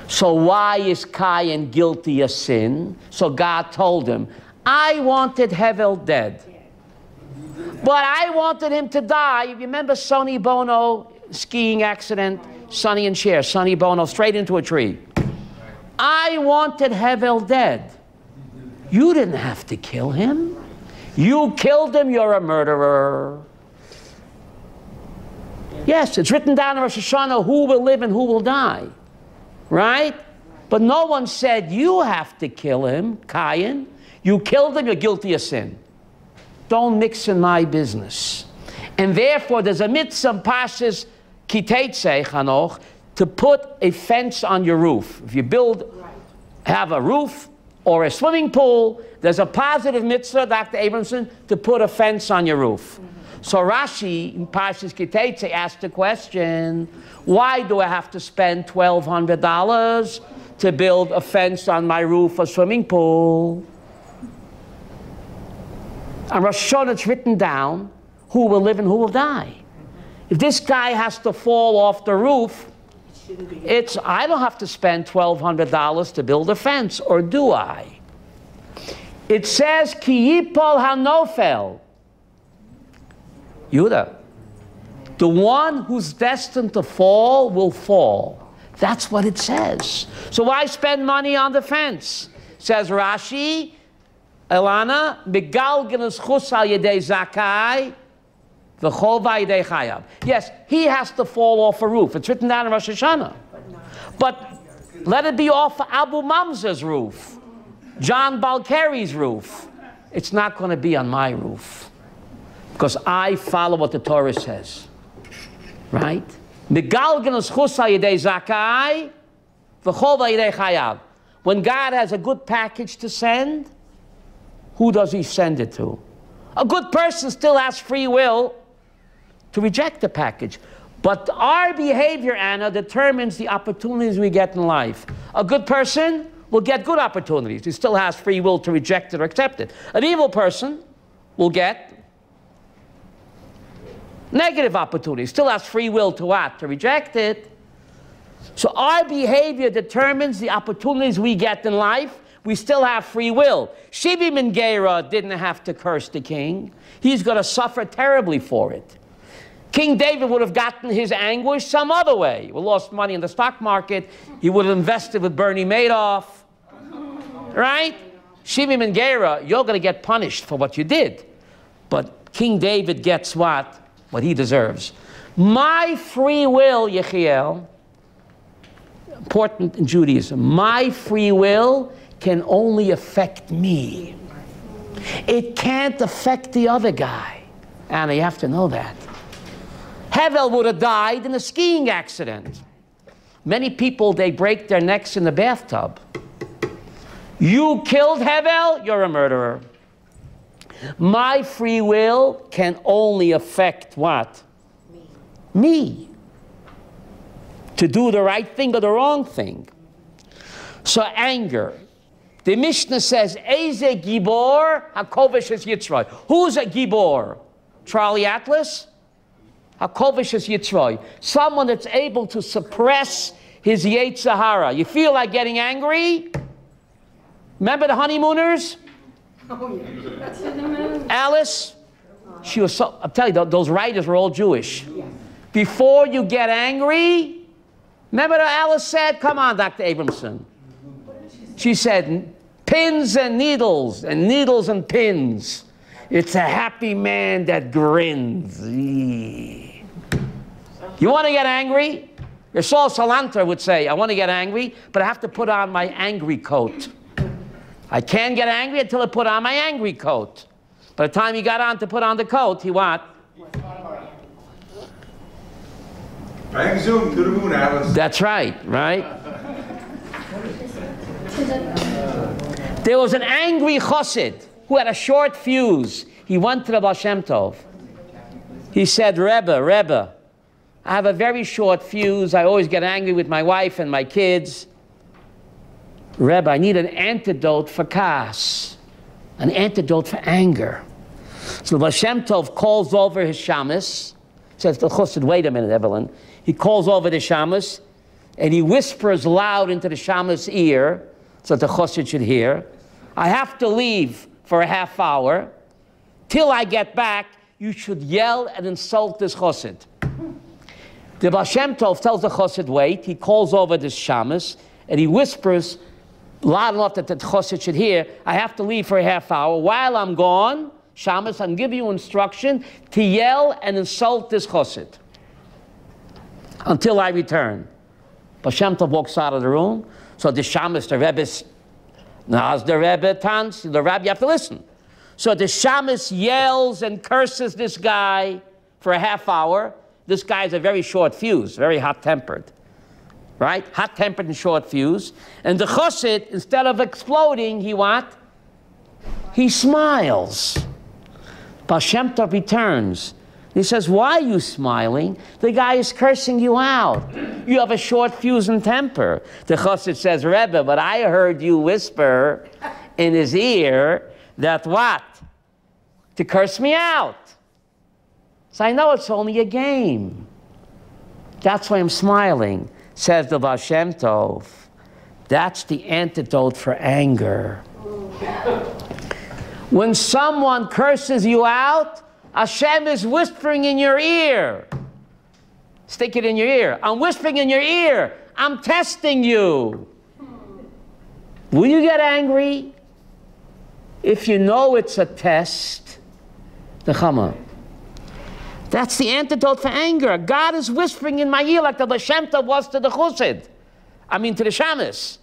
So why is Cain guilty of sin? So God told him, I wanted Hevel dead. But I wanted him to die. You remember Sonny Bono skiing accident? Sonny and Cher, Sonny Bono straight into a tree. I wanted Hevel dead. You didn't have to kill him. You killed him, you're a murderer. Yes, it's written down in Rosh Hashanah who will live and who will die. Right? But no one said you have to kill him, Cain. You killed him, you're guilty of sin. Don't mix in my business. And therefore, there's a mitzvah pashas kiteitze chanoch to put a fence on your roof. If you have a roof or a swimming pool, there's a positive mitzvah, Dr. Abramson, to put a fence on your roof. So Rashi in Pashas Kiteitze asked the question, why do I have to spend $1,200 to build a fence on my roof or swimming pool? On Rosh Hashanah it's written down who will live and who will die. If this guy has to fall off the roof, I don't have to spend $1,200 to build a fence, or do I? It says, Ki yipol hanofel. Yehuda, the one who's destined to fall will fall. That's what it says. So why spend money on the fence? Says Rashi, Elana, Megalgenes chus al yedei zakai, v'chol v'yedei chayav. Yes, he has to fall off a roof. It's written down in Rosh Hashanah. But let it be off Abu Mamza's roof, John Balkari's roof. It's not going to be on my roof. Because I follow what the Torah says. Right? When God has a good package to send, who does he send it to? A good person still has free will to reject the package. But our behavior, Anna, determines the opportunities we get in life. A good person will get good opportunities. He still has free will to reject it or accept it. An evil person will get negative opportunities. Still has free will to what? To reject it. So our behavior determines the opportunities we get in life. We still have free will. Shivi ben Gera didn't have to curse the king. He's going to suffer terribly for it. King David would have gotten his anguish some other way. He would have lost money in the stock market. He would have invested with Bernie Madoff. Right? Shivi ben Gera, you're going to get punished for what you did. But King David gets what? What he deserves. My free will, Yechiel, important in Judaism, my free will can only affect me. It can't affect the other guy. Anna, you have to know that. Hevel would have died in a skiing accident. Many people, they break their necks in the bathtub. You killed Hevel, you're a murderer. My free will can only affect what? Me. To do the right thing or the wrong thing. So anger. The Mishnah says, Eze Gibor HaKovish es Yitzroy. Who's a Gibor? Charlie Atlas? HaKovish es Yitzroy. Someone that's able to suppress his Yetzer Hara. You feel like getting angry? Remember the honeymooners? Oh, yeah. Alice, she was so, I'm telling you, those writers were all Jewish. Before you get angry, remember what Alice said? Come on, Dr. Abramson. She said, pins and needles and pins. It's a happy man that grins. You want to get angry? Your Saul Salanter would say, I want to get angry, but I have to put on my angry coat. I can't get angry until I put on my angry coat. By the time he got on to put on the coat, he what? Bang zoom to the moon, Alice. That's right, right? There was an angry chassid who had a short fuse. He went to the Baal Shem Tov. He said, Rebbe, I have a very short fuse. I always get angry with my wife and my kids. Rebbe, I need an antidote for kas, an antidote for anger. So the Baal Shem Tov calls over his shamus, says to the chassid, wait a minute, Evelyn. He calls over the shamus, and he whispers loud into the shamus' ear, so that the chassid should hear, I have to leave for a half hour. Till I get back, you should yell and insult this chassid. The Baal Shem Tov tells the chassid, wait. He calls over this shamus, and he whispers loud enough that the chassid should hear, I have to leave for a half hour. While I'm gone, shamus, I'm giving you instruction to yell and insult this chassid until I return. Baal Shem Tov walks out of the room. So the shamus, the Rebbe's, now as the Rebbe tans, the Rabbi, you have to listen. So the shamus yells and curses this guy for a half hour. This guy's a very short fuse, very hot-tempered, right? Hot-tempered and short fuse. And the chassid, instead of exploding, he what? He smiles. Baal Shem Tov returns. He says, why are you smiling? The guy is cursing you out. You have a short fuse and temper. The chassid says, Rebbe, but I heard you whisper in his ear that what? To curse me out. So I know it's only a game. That's why I'm smiling, says the Baal Shem Tov. That's the antidote for anger. When someone curses you out, Hashem is whispering in your ear. Stick it in your ear. I'm whispering in your ear. I'm testing you. Will you get angry? If you know it's a test, the chama. That's the antidote for anger. God is whispering in my ear like the Baal Shem Tov was to the chassid. I mean to the shamus.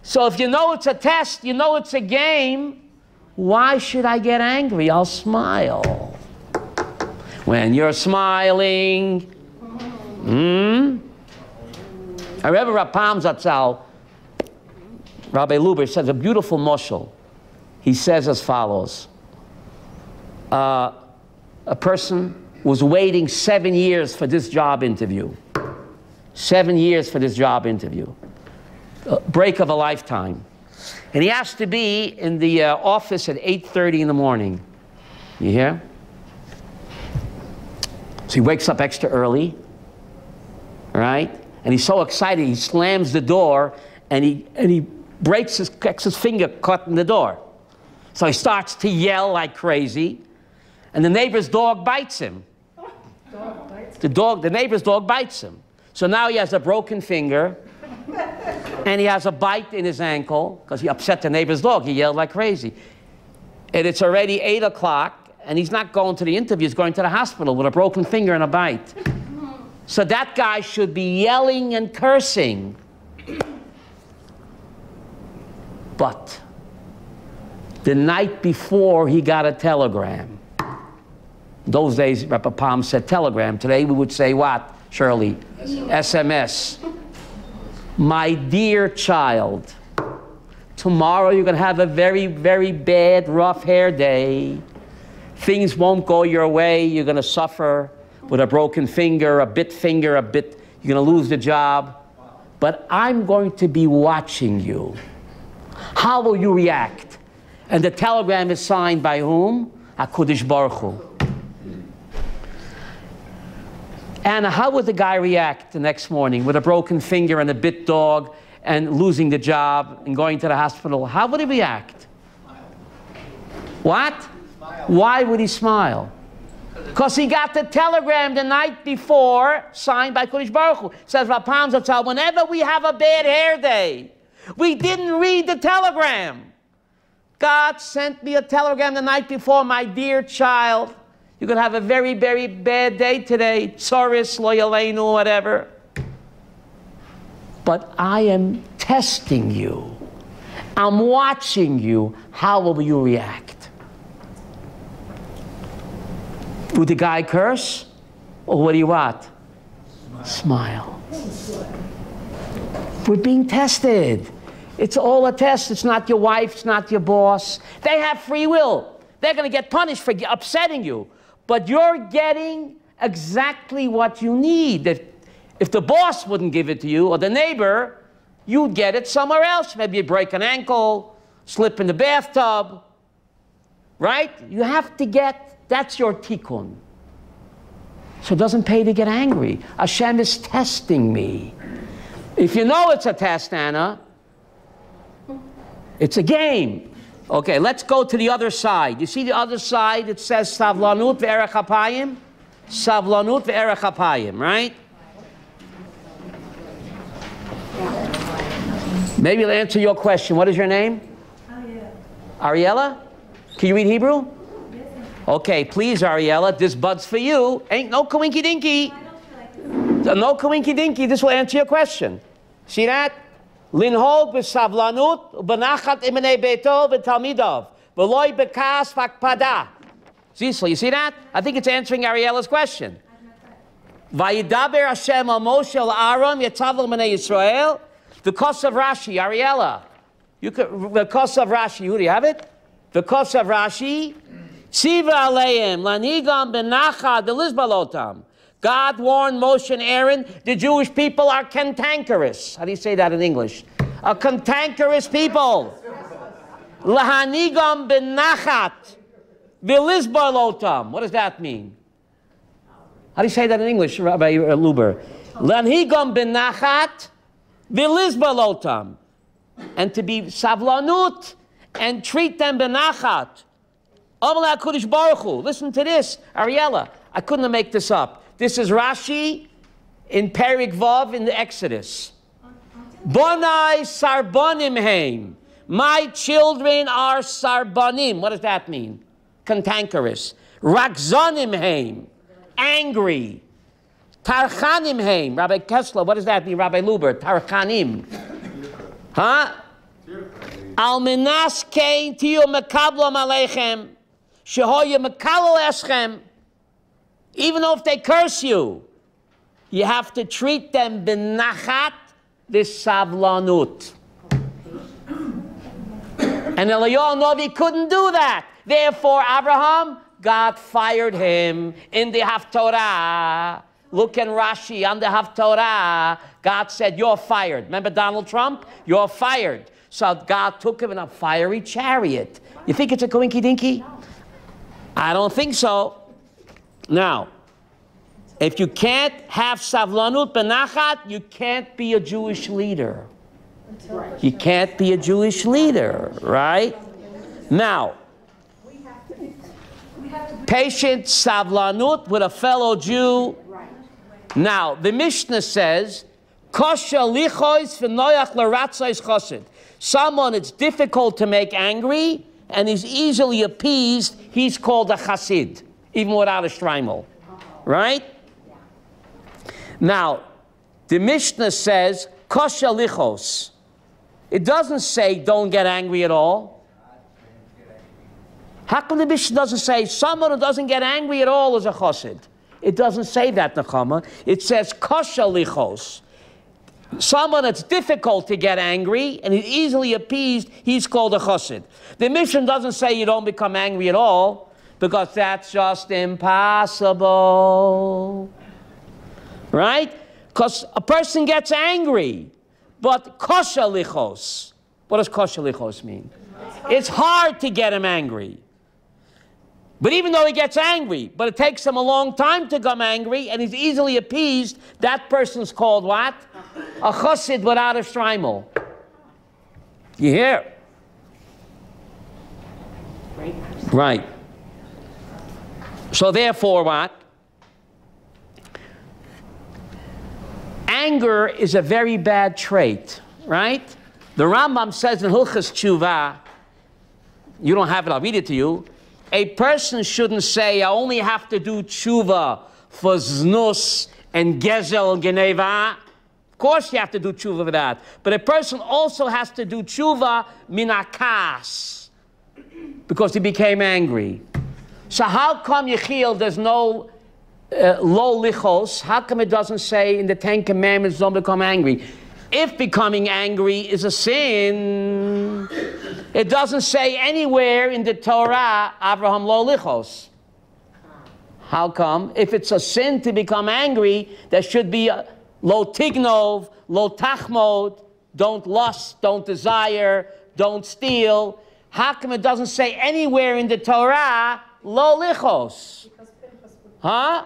So if you know it's a test, you know it's a game, why should I get angry? I'll smile. When you're smiling, I remember Rapam Zatzal, Rabbi Luber says a beautiful moshel. He says as follows. A person was waiting 7 years for this job interview. 7 years for this job interview. A break of a lifetime. And he has to be in the office at 8:30 in the morning. You hear? So he wakes up extra early, right? And he's so excited, he slams the door and he breaks gets his finger cut in the door. So he starts to yell like crazy, and the neighbor's dog bites him. The neighbor's dog bites him. So now he has a broken finger, and he has a bite in his ankle, because he upset the neighbor's dog. He yelled like crazy. And it's already 8 o'clock, and he's not going to the interview, he's going to the hospital with a broken finger and a bite. So that guy should be yelling and cursing. But the night before, he got a telegram. Those days, Rabbi Palm said telegram. Today, we would say what, Shirley? SMS. My dear child, tomorrow you're going to have a very, very bad, rough hair day. Things won't go your way. You're going to suffer with a broken finger, a bit, you're going to lose the job. But I'm going to be watching you. How will you react? And the telegram is signed by whom? HaKadosh Baruch Hu. And how would the guy react the next morning with a broken finger and a bit dog and losing the job and going to the hospital? How would he react? Smile. What? Smile. Why would he smile? Because he got the telegram the night before, signed by Kodesh Baruch Hu. Says Rapam Zatzal, whenever we have a bad hair day, we didn't read the telegram. God sent me a telegram the night before, my dear child. You're going to have a very, very bad day today. Tzoris, lo yaleinu, whatever. But I am testing you. I'm watching you. How will you react? Would the guy curse? Or what do you want? Smile. We're being tested. It's all a test. It's not your wife. It's not your boss. They have free will. They're going to get punished for upsetting you. But you're getting exactly what you need. If the boss wouldn't give it to you, or the neighbor, you'd get it somewhere else. Maybe you break an ankle, slip in the bathtub. Right? You have to get, that's your tikkun. So it doesn't pay to get angry. Hashem is testing me. If you know it's a test, Anna, it's a game. Okay, let's go to the other side. You see the other side? It says Savlanut ve'erech hapayim. Savlanut ve'erech hapayim, right? Maybe I'll answer your question. What is your name? Ariella? Can you read Hebrew? Okay, please, Ariella, this bud's for you. Ain't no coinky dinky. No coinky dinky. This will answer your question. See that? Linhog b'savlanut u'benachat imenei beito v'talmidov v'loi bekas v'akpada. Zisla, you see that? I think it's answering Ariella's question. Vayidaber Hashem al Moshe al Aaron yetzav l'menei Yisrael. The kosher of Rashi, Ariella. You could, the kosher of Rashi, who do you have it? The kosher of Rashi. Tziva aleim lanigam benachad delizbalotam. God warned Moshe and Aaron, the Jewish people are cantankerous. How do you say that in English? A cantankerous people. Lahanigam benachat delizbalotam. What does that mean? How do you say that in English, Rabbi Luber? Lanigam benachat delizbalotam. And to be savlanut and treat them benachat. Listen to this, Ariella. I couldn't make this up. This is Rashi in Perik Vav in the Exodus. Bonai sarbonim heim. My children are sarbonim. What does that mean? Cantankerous. Rakzonim heim. Angry. Tarchanim heim. Rabbi Kessler, what does that mean? Rabbi Luber. Tarchanim. Huh? Al minas kein tiyu mekablam aleichem. Shehoya mekalel eschem. Even though if they curse you, you have to treat them benachat v'savlanut. And Eliyahu Novi couldn't do that. Therefore, Abraham, God fired him in the Haftorah. Look in Rashi on the Haftorah. God said, you're fired. Remember Donald Trump? You're fired. So God took him in a fiery chariot. You think it's a coinky dinky? I don't think so. Now, if you can't have savlanut benachat, you can't be a Jewish leader. You can't be a Jewish leader, right? Now, patient savlanut with a fellow Jew. Now, the Mishnah says, kosher lichois v'noyach l'ratzos chosid. Someone it's difficult to make angry and is easily appeased, he's called a chassid, even without a shtreimel, right? Now, the Mishnah says, kosher lichos. It doesn't say don't get angry at all. How come the Mishnah doesn't say someone who doesn't get angry at all is a chassid? It doesn't say that, Nechama. It says kosher lichos. Someone that's difficult to get angry and is easily appeased, he's called a chassid. The Mishnah doesn't say you don't become angry at all, because that's just impossible. Right? Because a person gets angry, but kosher lichos. What does kosher lichos mean? It's hard to get him angry. But even though he gets angry, but it takes him a long time to become angry, and he's easily appeased, that person's called what? A chassid without a shtreimel. You hear? Right. So therefore what? Anger is a very bad trait, right? The Rambam says in Hilchas Tshuva, you don't have it, I'll read it to you. A person shouldn't say, I only have to do tshuva for znus and gezel geneva. Of course you have to do tshuva for that. But a person also has to do tshuva minakas, because he became angry. So how come Yechiel there's no lo lichos. How come it doesn't say in the Ten Commandments don't become angry? If becoming angry is a sin, it doesn't say anywhere in the Torah, Avraham lo lichos. How come? If it's a sin to become angry, there should be lo tignov, lo tachmod, don't lust, don't desire, don't steal. How come it doesn't say anywhere in the Torah, lo lichos? Huh?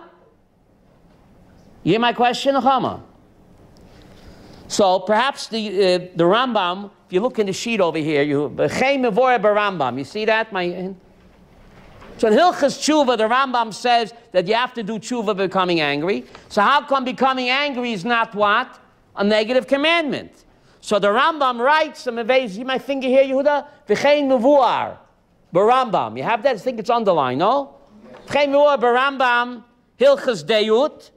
You hear my question, Chama? So perhaps the Rambam, if you look in the sheet over here, Rambam, you see that? So in Hilchas Tshuva, the Rambam says that you have to do tshuva becoming angry. So how come becoming angry is not what? A negative commandment. So the Rambam writes, see my finger here, Yehuda? V'chein mevuar, Rambam. You have that? I think it's underlined, no? V'chein mevuar, Rambam, Hilchas Deyut,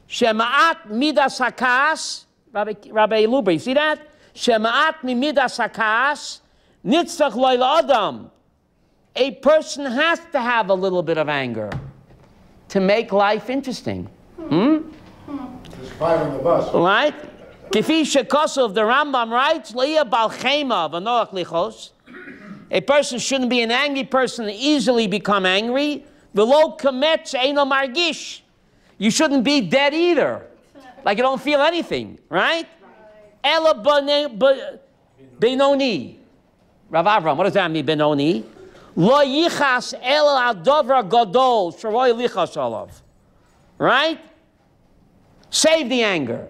Shema'at midas hakas, Rabbi Luber, you see that? Shema'at mi midas hakas, nitzach loy adam. A person has to have a little bit of anger to make life interesting. There's 5 on the bus. Right? Kifi shekosov, the Rambam writes, Leia bal chema v'noach lichos. A person shouldn't be an angry person and easily become angry. V'lo kametz eino margish. You shouldn't be dead either. Like you don't feel anything, right? Ela benoni. Rav Avram, what does that mean, benoni? Lo yichas el adovra gadol shroy lichas olav. Right? Save the anger.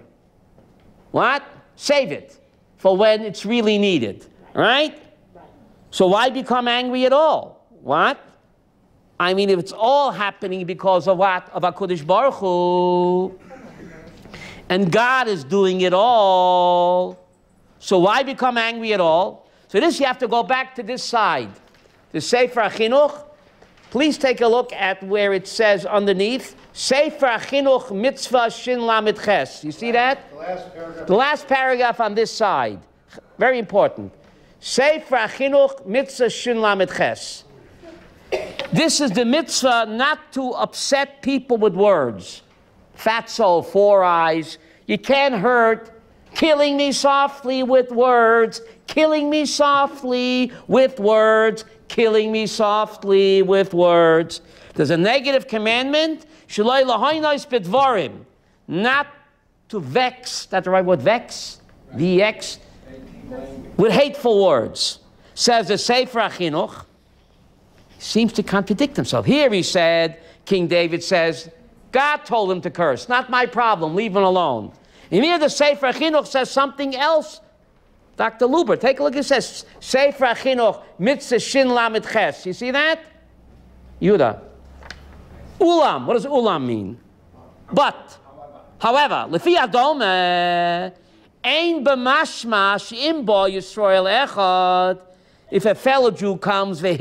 What? Save it for when it's really needed. Right? So why become angry at all? What? I mean, if it's all happening because of what? Of HaKadosh Baruch Hu. And God is doing it all. So why become angry at all? So this you have to go back to this side. The Sefer HaChinuch. Please take a look at where it says underneath. Sefer HaChinuch mitzvah shin lamed ches. You see that? The last paragraph. The last paragraph on this side. Very important. Sefer HaChinuch mitzvah shin lamed ches. This is the mitzvah not to upset people with words. Fatso, 4 eyes. You can't hurt. Killing me softly with words. Killing me softly with words. Killing me softly with words. There's a negative commandment. Shaloi lahoinos b'dvarim. Not to vex. That's the right word, vex? V-X. With hateful words. Says the Sefer HaChinuch. Seems to contradict himself. Here he said, King David says, God told him to curse. Not my problem. Leave him alone. And here the Sefer HaChinuch says something else. Dr. Luber, take a look. It says, Sefer HaChinuch mitzvah shin lamed ches. You see that? Yuda. Ulam. What does ulam mean? But. However, lefi adom ein b'mashma she'im bo Yisrael echad. If a fellow Jew comes, a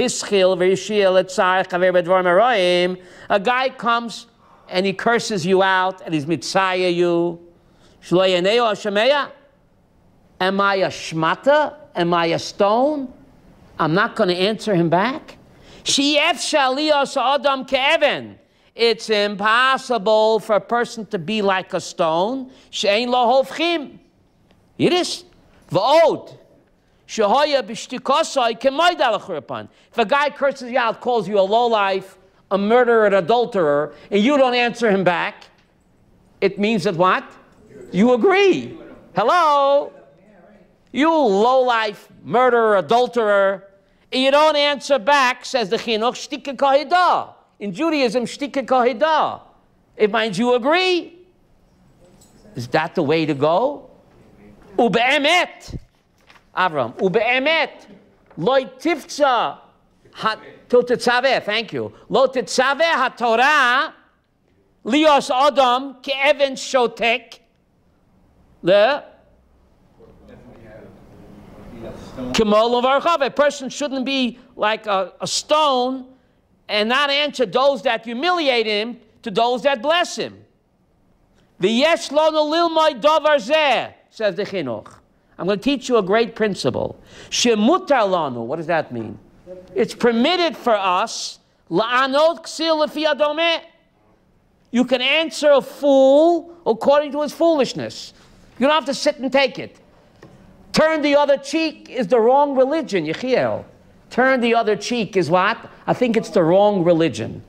guy comes and he curses you out and he's mitzaya you. Am I a shmata? Am I a stone? I'm not going to answer him back. It's impossible for a person to be like a stone. It is. V'od. If a guy curses you out, calls you a lowlife, a murderer, an adulterer, and you don't answer him back, it means that what? You agree. Hello? You lowlife, murderer, adulterer, and you don't answer back, says the Chinuch, shtika kahidah. In Judaism, shtika kahidah. It means you agree. Is that the way to go? Ube'emet. Avram, ube'emet, lo tifza tetzaveh, thank you. Lo tetzaveh haTorah lios adam ke'even shotek le k'mol v'archav. A person shouldn't be like a stone and not answer those that humiliate him to those that bless him. V'yesh lonu lilmod davar zeh, says the Chinuch. I'm going to teach you a great principle. Shemutar lanu. What does that mean? It's permitted for us la'anot ksil lefi adomeh. You can answer a fool according to his foolishness. You don't have to sit and take it. Turn the other cheek is the wrong religion, Yechiel. Turn the other cheek is what? I think it's the wrong religion.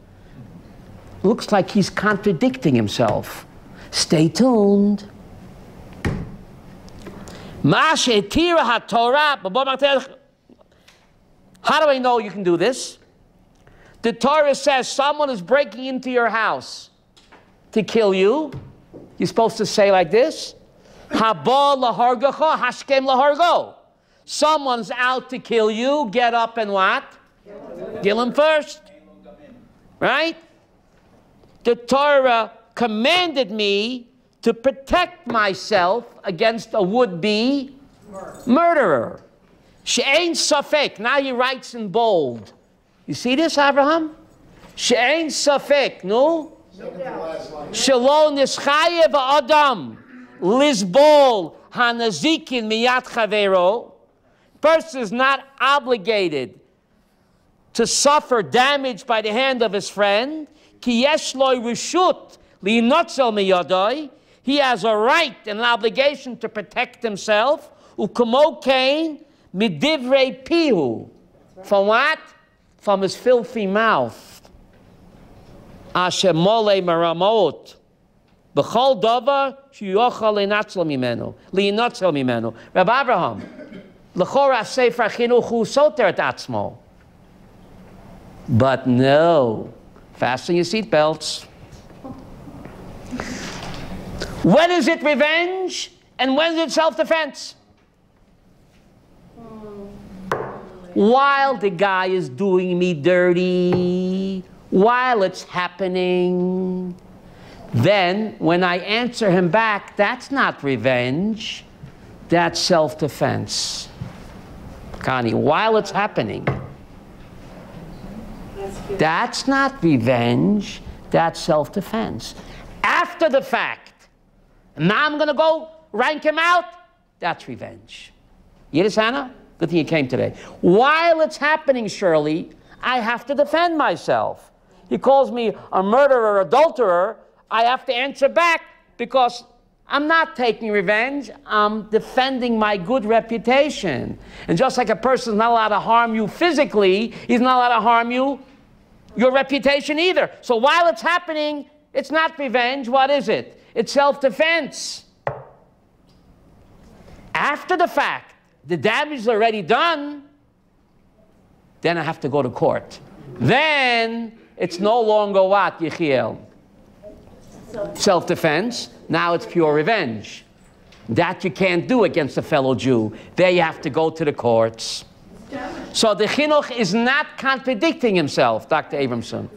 Looks like he's contradicting himself. Stay tuned. How do I know you can do this? The Torah says someone is breaking into your house to kill you. You're supposed to say like this. Haba lahargacha, hashkem lahargo. Someone's out to kill you. Get up and what? Kill him first. Right? The Torah commanded me to protect myself against a would-be murderer. She'ein safek. Now he writes in bold. You see this, Abraham? She'ein safek. No? Shelo nischayev adam lisbol hanazikin miyat chavero. Person is not obligated to suffer damage by the hand of his friend. Ki yesh lo reshut li'notzel miyadoi. He has a right and an obligation to protect himself. U'kamo kain midivrei pihu. From what? From his filthy mouth. Asher mole maramot. B'chol davar sheyochal li'notzel mimenu. Rabbi Abraham, l'chora sefer chinuch hu soter et atzmo. But no. Fasten your seatbelts. When is it revenge and when is it self-defense? While the guy is doing me dirty, while it's happening, then when I answer him back, that's not revenge, that's self-defense. Connie, while it's happening, that's not revenge, that's self-defense. After the fact, now I'm going to go rank him out, that's revenge. Yiddish, Hannah? Good thing you came today. While it's happening, Shirley, I have to defend myself. He calls me a murderer, adulterer. I have to answer back because I'm not taking revenge. I'm defending my good reputation. And just like a person's not allowed to harm you physically, he's not allowed to harm you, your reputation either. So while it's happening, it's not revenge. What is it? It's self-defense. After the fact, the damage is already done, then I have to go to court. Then it's no longer what, Yechiel? Self-defense. Now it's pure revenge. That you can't do against a fellow Jew. There you have to go to the courts. So the chinuch is not contradicting himself, Dr. Abramson.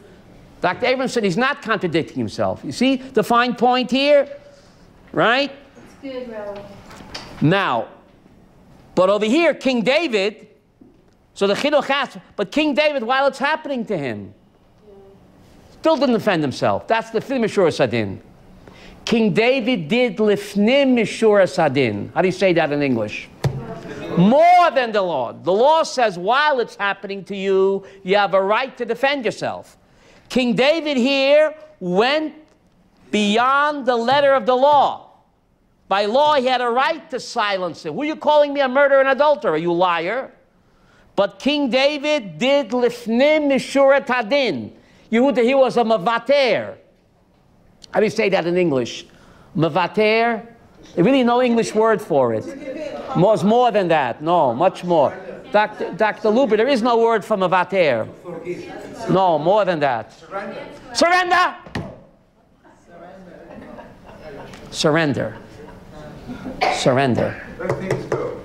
Dr. Abramson is not contradicting himself. You see the fine point here? Right? It's good, Rabbi. Now, but over here, King David, so the chinuch asks, but King David, while it's happening to him, still didn't defend himself. That's the lifnim mishura sadin. King David did lifnim mishura sadin. How do you say that in English? More than the law. The law says while it's happening to you, you have a right to defend yourself. King David here went beyond the letter of the law. By law, he had a right to silence him. Who are you calling me a murderer and adulterer, you liar? But King David did lifnim mishurat hadin. He was a mavater. How do you say that in English? Mavater? There's really no English word for it. It's more than that. No, much more. Dr. Luber, there is no word for mavater. No, more than that. Surrender! Surrender. Surrender.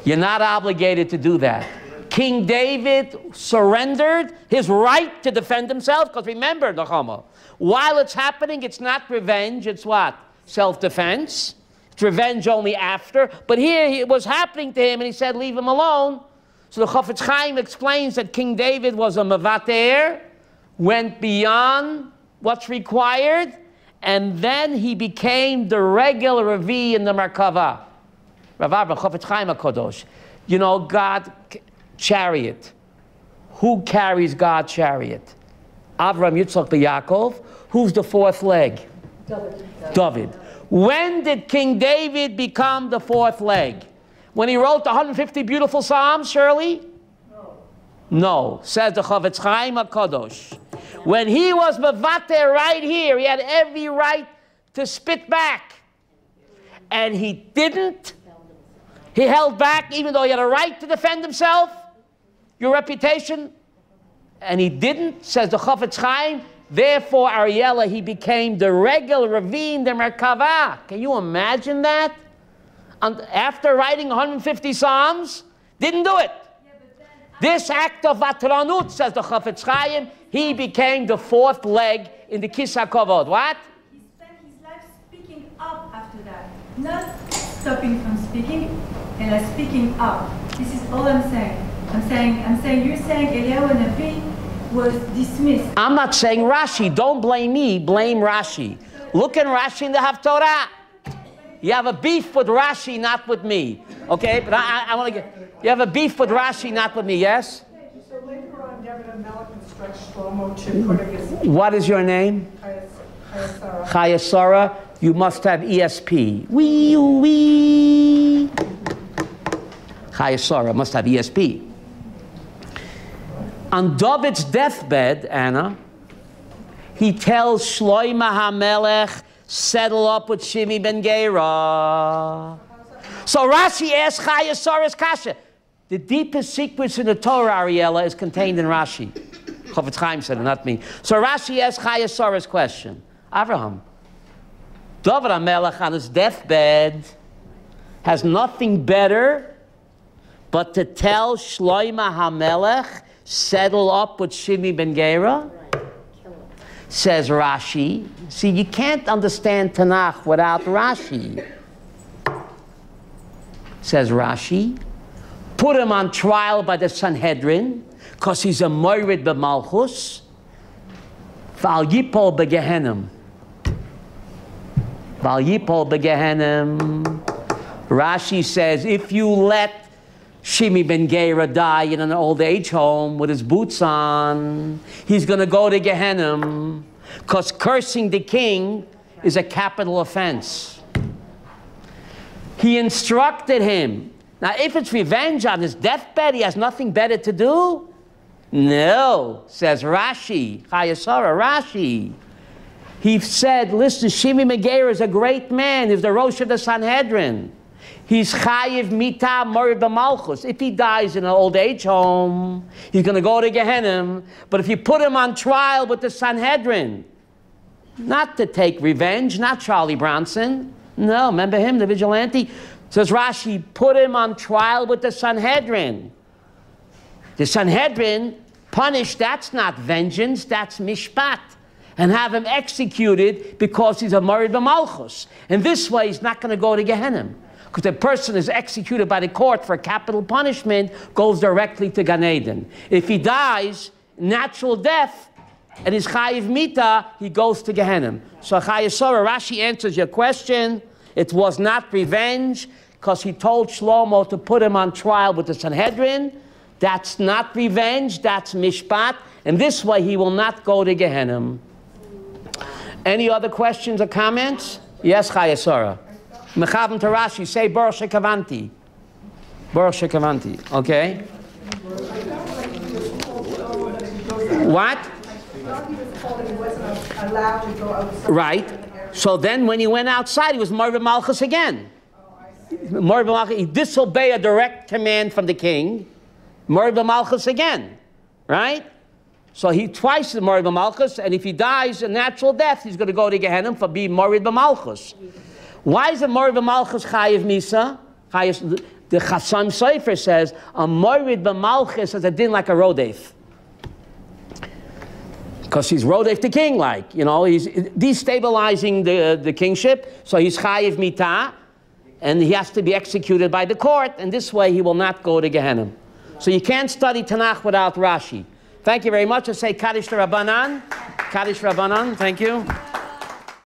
You're not obligated to do that. King David surrendered his right to defend himself, because remember, Nechama, while it's happening, it's not revenge, it's what? Self-defense. It's revenge only after. But here it was happening to him, and he said, leave him alone. So the Chafetz Chaim explains that King David was a mavater, went beyond what's required, and then he became the regular Ravi in the Merkava. Rav Abraham, Chafetz Chaim HaKadosh. You know, God, chariot. Who carries God's chariot? Avram, Yitzchak, Yaakov. Who's the fourth leg? David. When did King David become the fourth leg? When he wrote the 150 beautiful Psalms, Shirley? No. Says the Chavetz Chaim HaKadosh. When he was mevater right here, he had every right to spit back. And he didn't. He held back even though he had a right to defend himself, your reputation. And he didn't, says the Chavetz Chaim. Therefore, Ariella, he became the regular Ravine de Merkava. Can you imagine that? And after writing 150 Psalms, didn't do it. This act of Vatranut, says the Chavetz Chaim, he became the fourth leg in the Kisa Kovod. What? He spent his life speaking up after that. Not stopping from speaking, and speaking up. This is all I'm saying. I'm saying you're saying Eliyahu Navi was dismissed. I'm not saying Rashi. Don't blame me. Blame Rashi. Look in Rashi in the Haftorah. You have a beef with Rashi, not with me. Okay? But I want to get... You have a beef with Rashi, not with me, yes? So later on, David HaMelech instructs Shlomo to put his... What is your name? Chayasara. Chayasara. You must have ESP. Wee. Chayasara must have ESP. On David's deathbed, Anna, he tells Shlomo HaMelech, settle up with Shimi ben Gera. So Rashi asks Chayasara's kasha. The deepest secrets in the Torah, Ariella, is contained in Rashi. Chavetz Chaim said it, not me. So Rashi asks Chayasara's question. Avraham, David HaMelech on his deathbed has nothing better but to tell Shlomo HaMelech, settle up with Shimi ben Gera? Says Rashi. See, you can't understand Tanakh without Rashi. Says Rashi. Put him on trial by the Sanhedrin because he's a moirid b'malchus. Val yipol begehenim. Val yipol begehenim. Rashi says, if you let Shimi ben Gera die in an old age home with his boots on, he's going to go to Gehenna because cursing the king is a capital offense. He instructed him. Now, if it's revenge on his deathbed, he has nothing better to do? No, says Rashi, Chayasara, Rashi. He said, listen, Shimi ben Gera is a great man. He's the Rosh of the Sanhedrin. He's chayiv mita morid b'malchus. If he dies in an old age home, he's going to go to Gehenna. But if you put him on trial with the Sanhedrin, not to take revenge, not Charlie Bronson. No, remember him, the vigilante? Says Rashi, put him on trial with the Sanhedrin. The Sanhedrin punish, that's not vengeance, that's mishpat. And have him executed because he's a morid b'malchus. And this way, he's not going to go to Gehenna. Because the person is executed by the court for capital punishment, goes directly to Gan Eden. If he dies, natural death, and is chayiv mita, he goes to Gehenna. So Chayasara, Rashi answers your question. It was not revenge, because he told Shlomo to put him on trial with the Sanhedrin. That's not revenge, that's mishpat. And this way, he will not go to Gehenna. Any other questions or comments? Yes, Chayasara. Mechavim to Rashi, say Baruch Shekavanti. Baruch Shekavanti, okay? What? Right. So then when he went outside, he was Morid Malchus again. Morid Malchus, he disobeyed a direct command from the king. Morid Malchus again, right? So he twice is Morid Malchus, and if he dies a natural death, he's going to go to Gehenna for being Morid Malchus. Why is a Morid b'malchus chayiv misa? The Chassam Sofer says a Morid b'malchus has a din like a rodef, because he's rodef the king, like, you know, he's destabilizing the kingship. So he's chayiv mita, and he has to be executed by the court. And this way, he will not go to Gehenna. So you can't study Tanakh without Rashi. Thank you very much. I say Kaddish Rabbanan. Kaddish Rabbanan. Thank you.